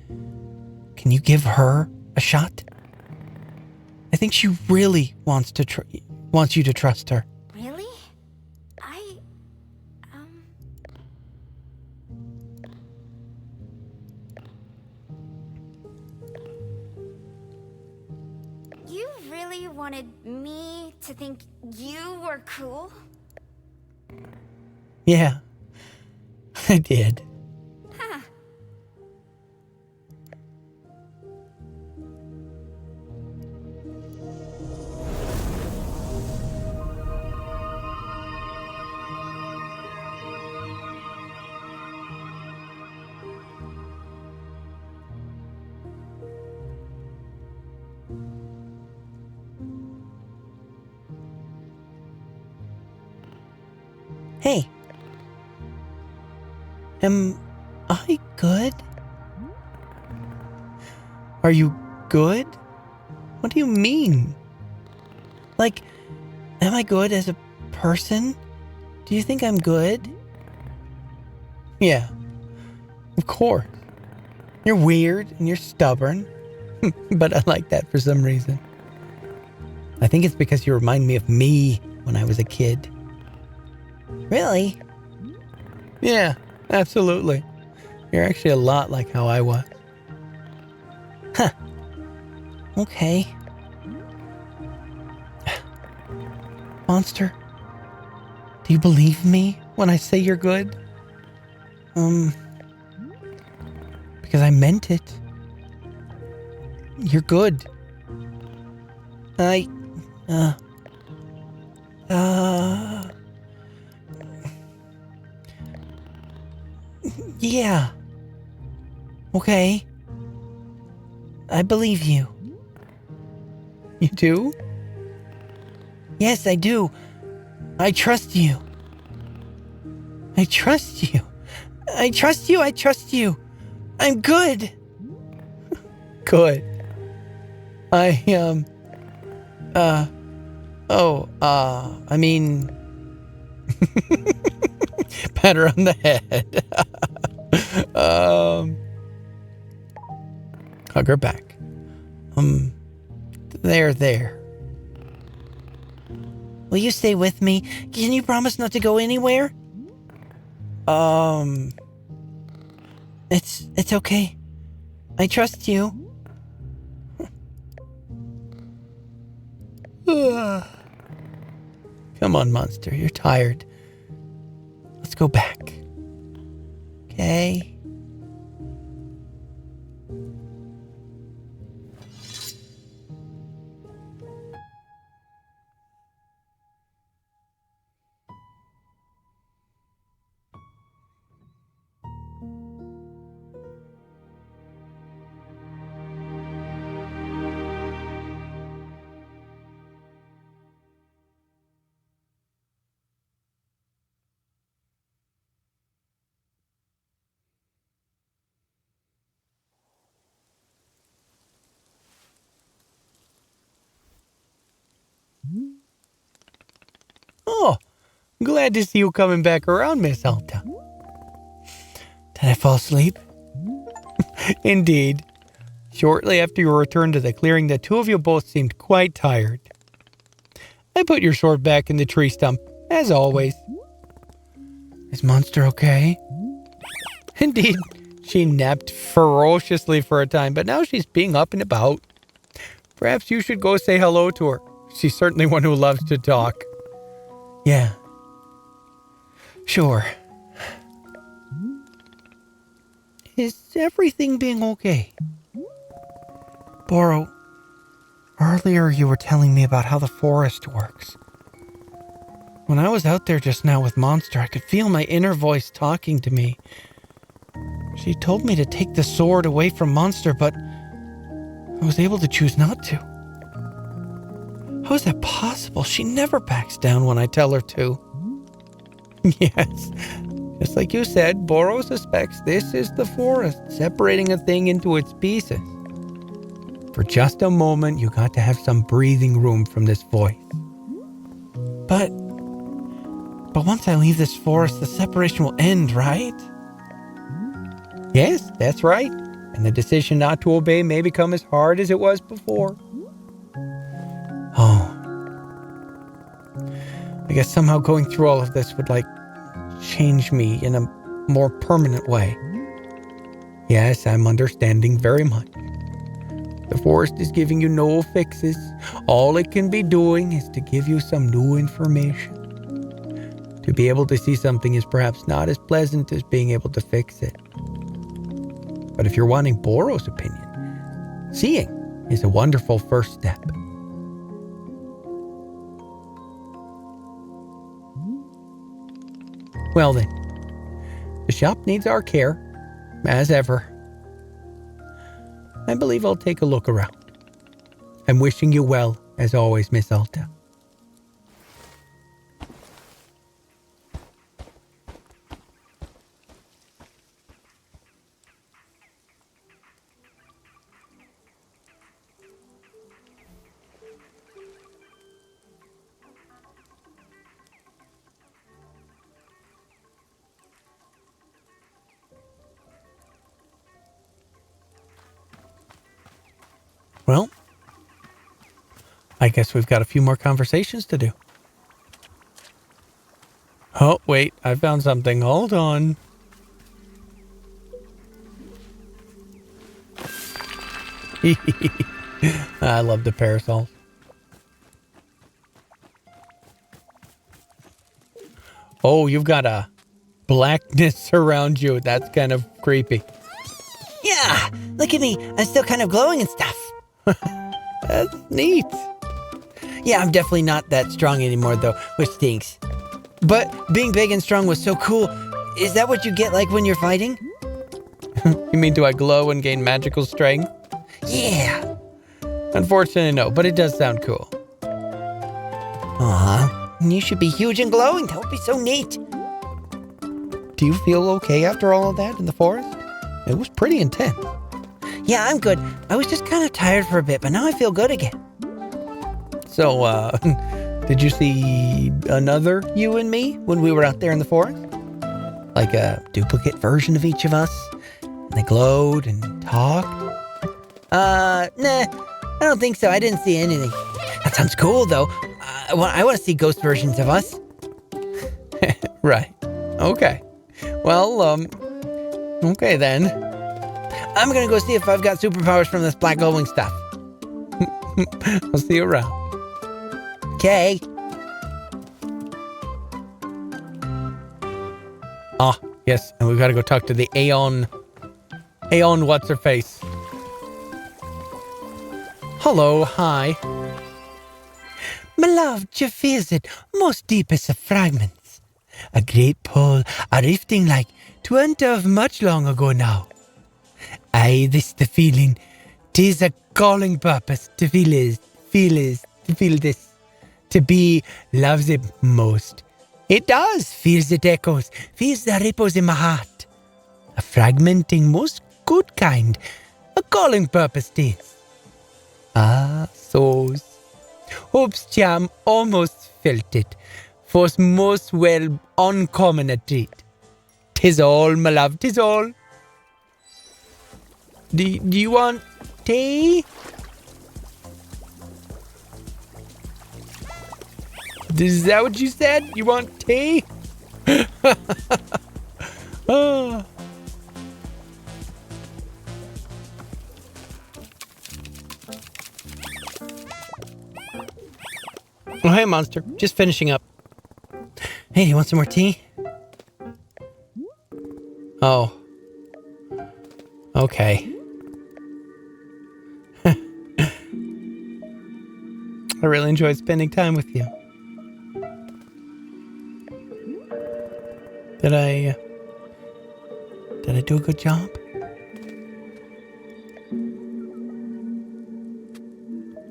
Can you give her a shot? I think she really wants you to trust her. Really? You really wanted me to think you were cool? Yeah, I did. Huh. Hey. Am I good? Are you good? What do you mean? Like, am I good as a person? Do you think I'm good? Yeah, of course. You're weird and you're stubborn, but I like that for some reason. I think it's because you remind me of me when I was a kid. Really? Yeah, absolutely. You're actually a lot like how I was. Huh. Okay. Monster, do you believe me when I say you're good? Because I meant it. You're good. Yeah. Okay. I believe you. You do? Yes, I do. I trust you. I trust you. I trust you. I trust you. I'm good. Good. I mean, pat her on the head. Hug her back. There. Will you stay with me? Can you promise not to go anywhere? It's okay. I trust you. Come on, monster. You're tired. Let's go back. Okay. Oh, glad to see you coming back around, Miss Alta. Did I fall asleep? Indeed. Shortly after your return to the clearing, the two of you both seemed quite tired. I put your sword back in the tree stump, as always. Is Monster okay? Indeed, she napped ferociously for a time, but now she's being up and about. Perhaps you should go say hello to her. She's certainly one who loves to talk. Yeah. Sure. Is everything being okay? Boro, earlier you were telling me about how the forest works. When I was out there just now with Monster, I could feel my inner voice talking to me. She told me to take the sword away from Monster, but I was able to choose not to. How is that possible? She never backs down when I tell her to. Yes, just like you said, Boro suspects this is the forest, separating a thing into its pieces. For just a moment, you got to have some breathing room from this voice. But once I leave this forest, the separation will end, right? Yes, that's right. And the decision not to obey may become as hard as it was before. Oh. I guess somehow going through all of this would, change me in a more permanent way. Yes, I'm understanding very much. The forest is giving you no fixes. All it can be doing is to give you some new information. To be able to see something is perhaps not as pleasant as being able to fix it. But if you're wanting Boro's opinion, seeing is a wonderful first step. Well then, the shop needs our care, as ever. I believe I'll take a look around. I'm wishing you well, as always, Miss Alta. Well, I guess we've got a few more conversations to do. Oh, wait. I found something. Hold on. I love the parasols. Oh, you've got a blackness around you. That's kind of creepy. Yeah, look at me. I'm still kind of glowing and stuff. That's neat. Yeah, I'm definitely not that strong anymore, though, which stinks. But being big and strong was so cool. Is that what you get like when you're fighting? You mean do I glow and gain magical strength? Yeah. Unfortunately, no, but it does sound cool. You should be huge and glowing. That would be so neat. Do you feel okay after all of that in the forest? It was pretty intense. Yeah, I'm good. I was just kind of tired for a bit, but now I feel good again. So, did you see another you and me when we were out there in the forest? Like a duplicate version of each of us? And they glowed and talked? Nah, I don't think so. I didn't see anything. That sounds cool, though. I want to see ghost versions of us. Right. Okay. Well, okay then. I'm gonna go see if I've got superpowers from this black glowing stuff. I'll see you around. Okay. Ah, yes, and we've got to go talk to the Aeon, what's her face? Hello, hi. My love, je feels it, most deepest of fragments. A great pull, a rifting like 20 of much long ago now. Aye, this the feeling. 'Tis a calling purpose to feel this. To be loves it most. It does, feels it echoes, feels the ripples in my heart. A fragmenting, most good kind, a calling purpose 'tis. Ah, souls. Hope's charm almost felt it, for's most well uncommon a treat. 'Tis all, my love, 'tis all. Do you want tea? Is that what you said? You want tea? Oh. Oh, hey, monster. Just finishing up. Hey, do you want some more tea? Oh. Okay. I really enjoyed spending time with you. Did I do a good job?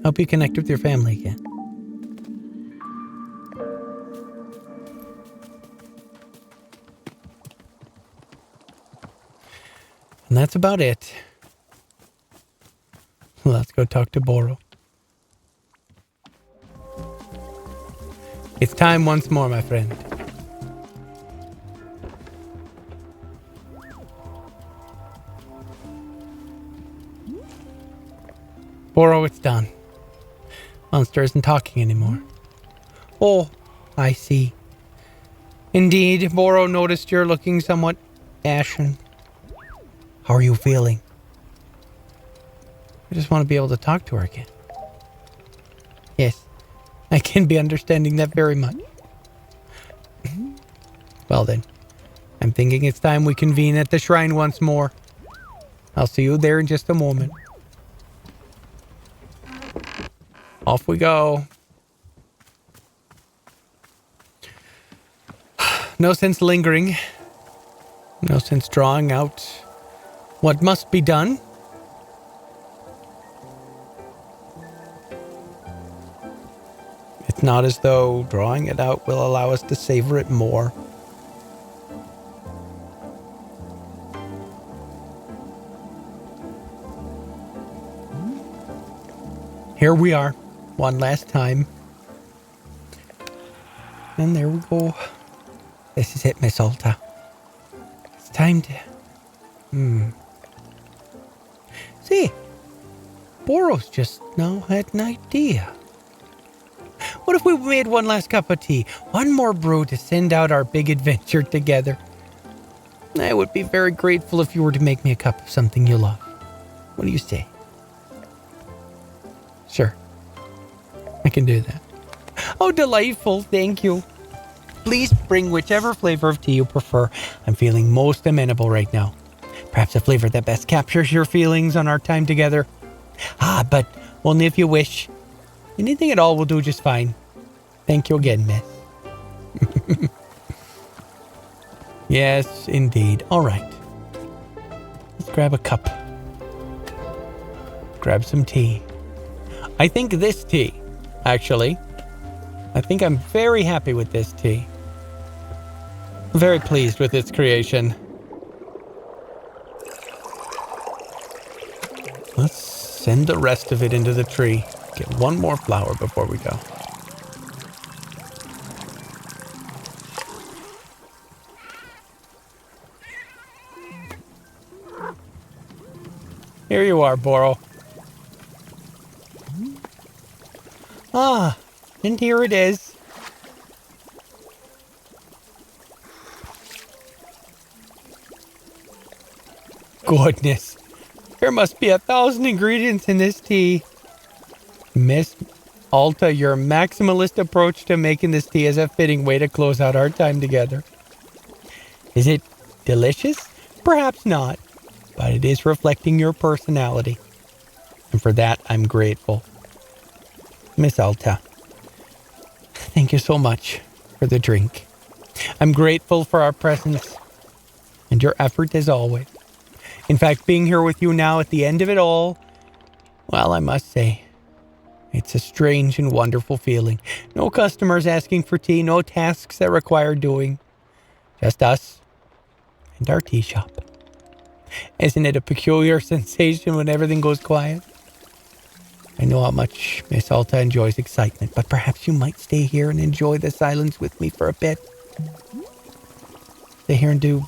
Hope you connect with your family again. And that's about it. Let's go talk to Boro. It's time once more, my friend. Boro, it's done. Monster isn't talking anymore. Oh, I see. Indeed, Boro noticed you're looking somewhat ashen. How are you feeling? I just want to be able to talk to her again. Yes, I can be understanding that very much. Well then, I'm thinking it's time we convene at the shrine once more. I'll see you there in just a moment. Off we go. No sense lingering. No sense drawing out what must be done. It's not as though drawing it out will allow us to savor it more. Here we are, one last time. And there we go. This is it, Miss Alta. It's time to... See, Boro's just now had an idea. What if we made one last cup of tea? One more brew to send out our big adventure together. I would be very grateful if you were to make me a cup of something you love. What do you say? Sure. I can do that. Oh, delightful. Thank you. Please bring whichever flavor of tea you prefer. I'm feeling most amenable right now. Perhaps a flavor that best captures your feelings on our time together. But only if you wish. Anything at all will do just fine. Thank you again, miss. Yes, indeed. All right. Let's grab a cup. Grab some tea. I think this tea, actually. I think I'm very happy with this tea. Very pleased with its creation. Let's send the rest of it into the tree. Get one more flower before we go. Here you are, Boro. And here it is. Goodness. There must be 1,000 ingredients in this tea. Miss Alta, your maximalist approach to making this tea is a fitting way to close out our time together. Is it delicious? Perhaps not, but it is reflecting your personality. And for that, I'm grateful. Miss Alta, thank you so much for the drink. I'm grateful for our presence and your effort as always. In fact, being here with you now at the end of it all, well, I must say, it's a strange and wonderful feeling. No customers asking for tea, no tasks that require doing. Just us and our tea shop. Isn't it a peculiar sensation when everything goes quiet? I know how much Miss Alta enjoys excitement, but perhaps you might stay here and enjoy the silence with me for a bit. Stay here and do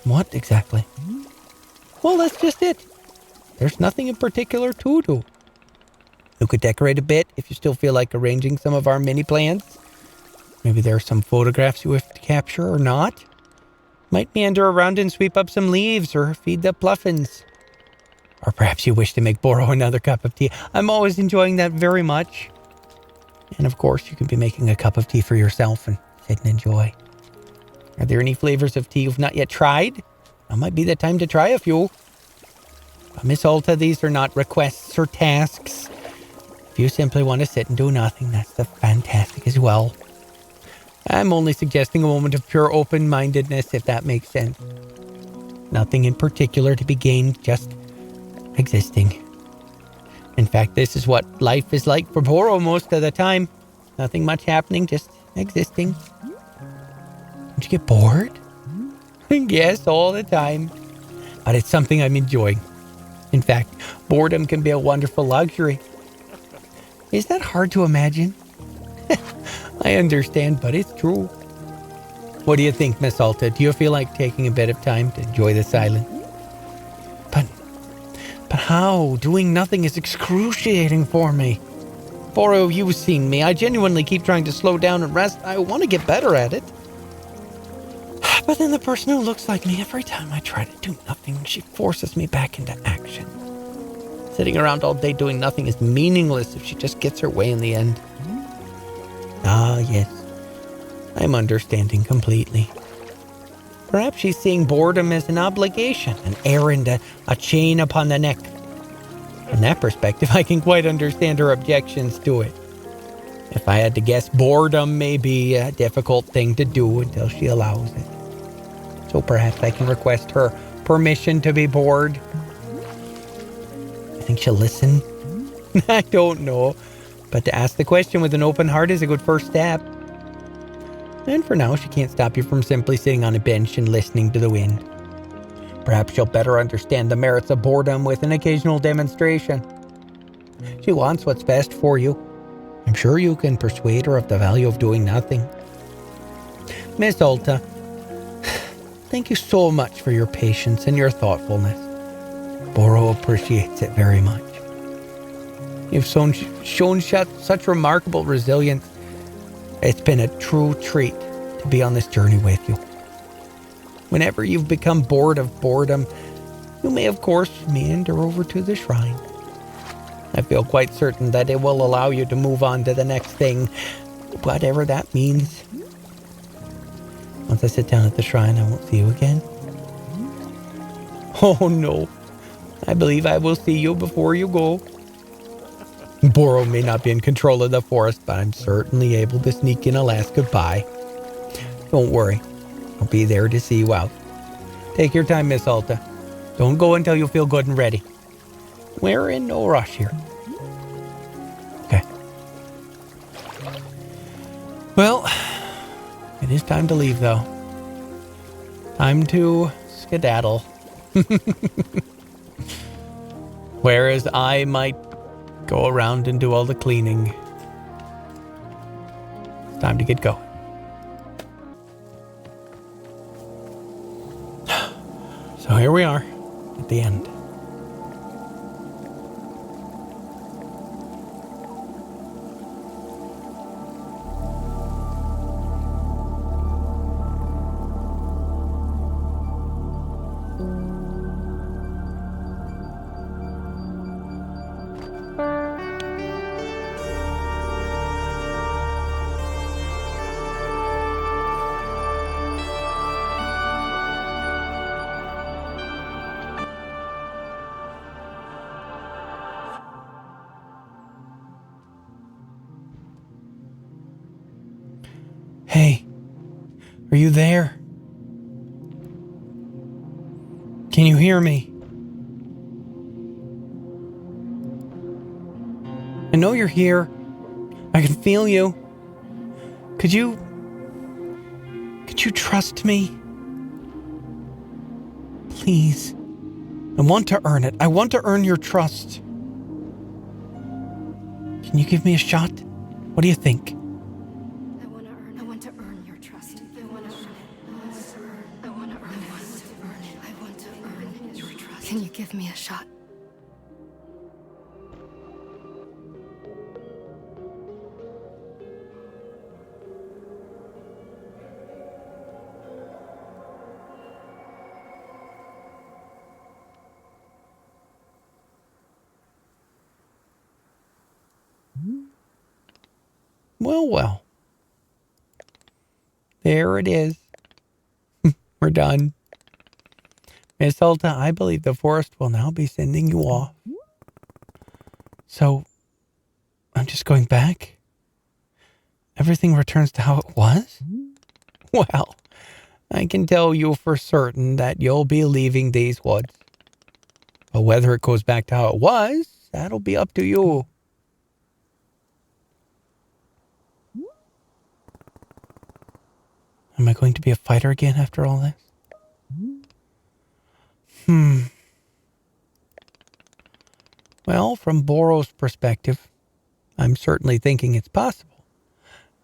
what exactly? Well, that's just it. There's nothing in particular to do. You could decorate a bit if you still feel like arranging some of our mini plants. Maybe there are some photographs you have to capture or not. Might meander around and sweep up some leaves or feed the pluffins. Or perhaps you wish to make Boro another cup of tea. I'm always enjoying that very much. And of course, you can be making a cup of tea for yourself and sit and enjoy. Are there any flavors of tea you've not yet tried? Now might be the time to try a few. But Miss Alta, these are not requests or tasks. If you simply want to sit and do nothing, that's fantastic as well. I'm only suggesting a moment of pure open-mindedness, if that makes sense. Nothing in particular to be gained, just existing. In fact, this is what life is like for Boro most of the time. Nothing much happening, just existing. Don't you get bored? Yes, all the time. But it's something I'm enjoying. In fact, boredom can be a wonderful luxury. Is that hard to imagine? I understand, but it's true. What do you think, Miss Alta? Do you feel like taking a bit of time to enjoy the silence? But how? Doing nothing is excruciating for me. Boro, you've seen me. I genuinely keep trying to slow down and rest. I want to get better at it. But then the person who looks like me, every time I try to do nothing, she forces me back into action. Sitting around all day doing nothing is meaningless if she just gets her way in the end. Ah, yes. I'm understanding completely. Perhaps she's seeing boredom as an obligation, an errand, a chain upon the neck. From that perspective, I can quite understand her objections to it. If I had to guess, boredom may be a difficult thing to do until she allows it. So perhaps I can request her permission to be bored. I think she'll listen. I don't know. But to ask the question with an open heart is a good first step. And for now, she can't stop you from simply sitting on a bench and listening to the wind. Perhaps she'll better understand the merits of boredom with an occasional demonstration. She wants what's best for you. I'm sure you can persuade her of the value of doing nothing. Miss Alta, thank you so much for your patience and your thoughtfulness. Boro appreciates it very much. You've shown such remarkable resilience It's been a true treat to be on this journey with you. Whenever you've become bored of boredom, you may, of course, meander over to the shrine. I feel quite certain that it will allow you to move on to the next thing, whatever that means. Once I sit down at the shrine, I won't see you again. Oh no, I believe I will see you before you go. Boro may not be in control of the forest, but I'm certainly able to sneak in a last goodbye. Don't worry, I'll be there to see you out. Take your time, Miss Alta. Don't go until you feel good and ready. We're in no rush here. Okay. Well, it is time to leave, though. Time to skedaddle. Whereas I might go around and do all the cleaning. It's time to get going. So here we are at the end. Hey, are you there? Can you hear me? I know you're here. I can feel you. Could you trust me? Please. I want to earn it. I want to earn your trust. Can you give me a shot? What do you think? I want to earn your trust. I want to earn it. I want to earn it. I want to earn your trust. Can you give me a shot? Well. There it is. We're done. Miss Alta, I believe the forest will now be sending you off. So, I'm just going back? Everything returns to how it was? Well, I can tell you for certain that you'll be leaving these woods. But whether it goes back to how it was, that'll be up to you. Am I going to be a fighter again after all this? Well, from Boro's perspective, I'm certainly thinking it's possible.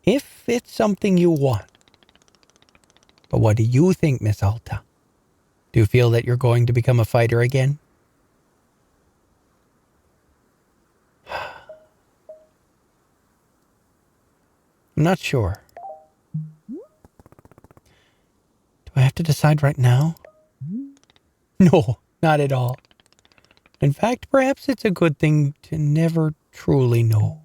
If it's something you want. But what do you think, Miss Alta? Do you feel that you're going to become a fighter again? I'm not sure. Do I have to decide right now? No, not at all. In fact, perhaps it's a good thing to never truly know.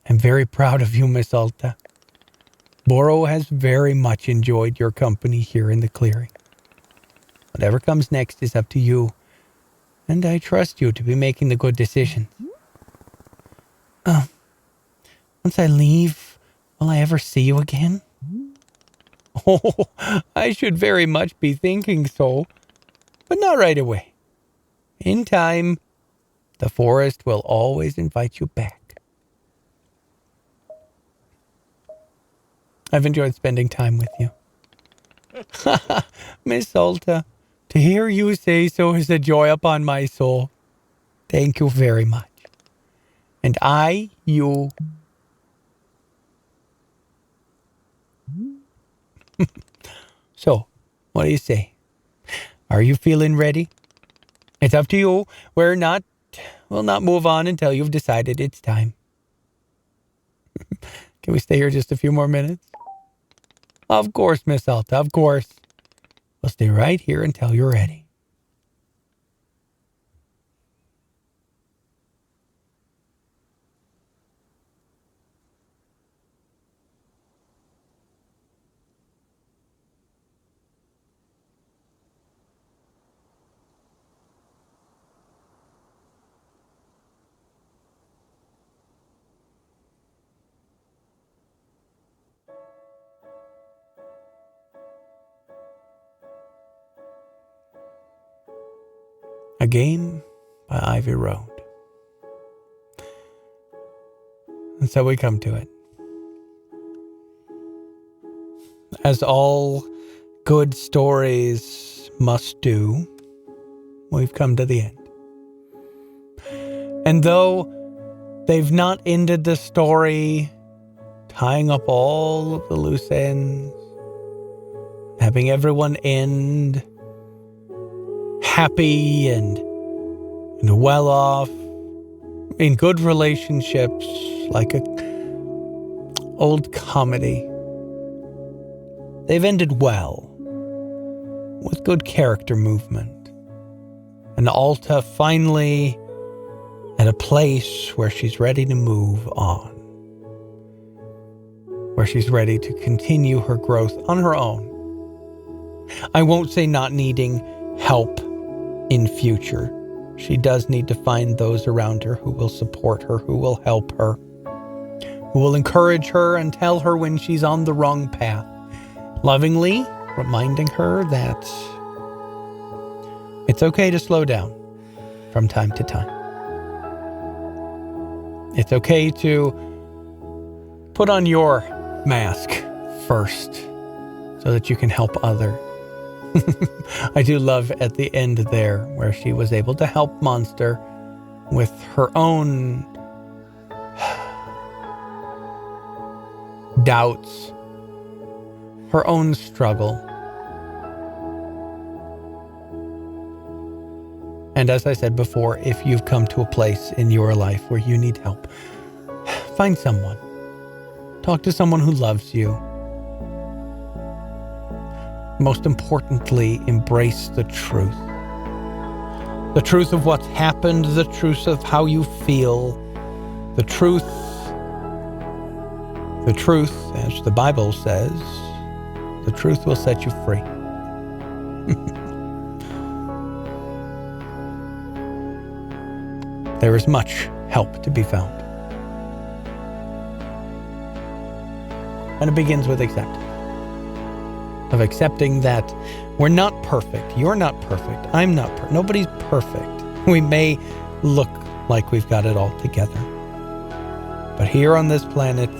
I'm very proud of you, Miss Alta. Boro has very much enjoyed your company here in the clearing. Whatever comes next is up to you, and I trust you to be making the good decisions. Once I leave, will I ever see you again? Oh, I should very much be thinking so, but not right away. In time, the forest will always invite you back. I've enjoyed spending time with you. Miss Alta, to hear you say so is a joy upon my soul. Thank you very much. And you... So, what do you say? Are you feeling ready? It's up to you. We'll not move on until you've decided it's time. Can we stay here just a few more minutes? Of course, Miss Alta, of course. We'll stay right here until you're ready. A Game by Ivy Road. And so we come to it. As all good stories must do, we've come to the end. And though they've not ended the story, tying up all of the loose ends, having everyone end happy and well off, in good relationships, like a old comedy. They've ended well, with good character movement. And Alta finally at a place where she's ready to move on. Where she's ready to continue her growth on her own. I won't say not needing help in future. She does need to find those around her who will support her, who will help her, who will encourage her and tell her when she's on the wrong path. Lovingly reminding her that it's okay to slow down from time to time. It's okay to put on your mask first so that you can help others. I do love at the end there where she was able to help Monster with her own doubts, her own struggle. And as I said before, if you've come to a place in your life where you need help, find someone. Talk to someone who loves you. Most importantly, embrace the truth. The truth of what's happened, the truth of how you feel, the truth, as the Bible says, the truth will set you free. There is much help to be found. And it begins with acceptance. Of accepting that we're not perfect. You're not perfect. I'm not perfect. Nobody's perfect. We may look like we've got it all together. But here on this planet,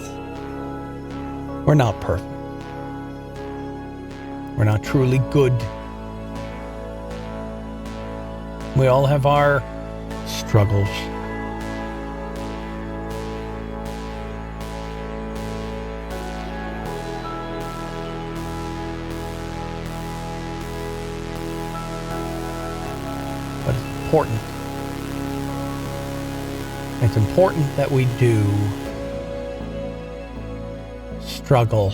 we're not perfect. We're not truly good. We all have our struggles. But it's important. It's important that we do struggle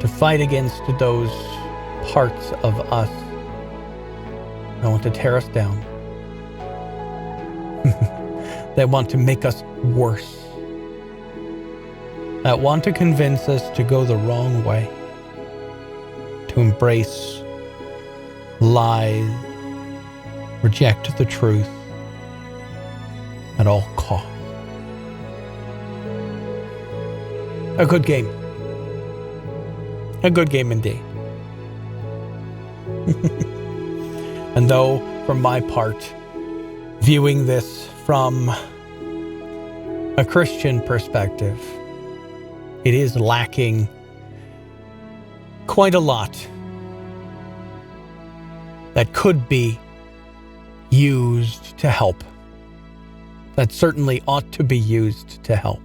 to fight against those parts of us that want to tear us down, that want to make us worse, that want to convince us to go the wrong way, to embrace lies, reject the truth at all costs. A good game. A good game indeed. And though, from my part, viewing this from a Christian perspective, it is lacking quite a lot that could be used to help. That certainly ought to be used to help.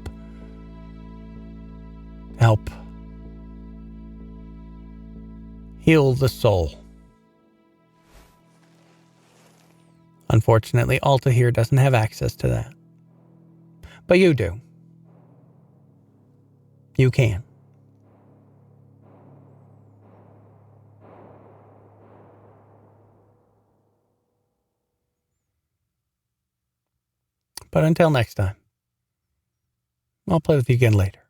Help heal the soul. Unfortunately, Alta here doesn't have access to that. But you do. you can. But until next time, I'll play with you again later.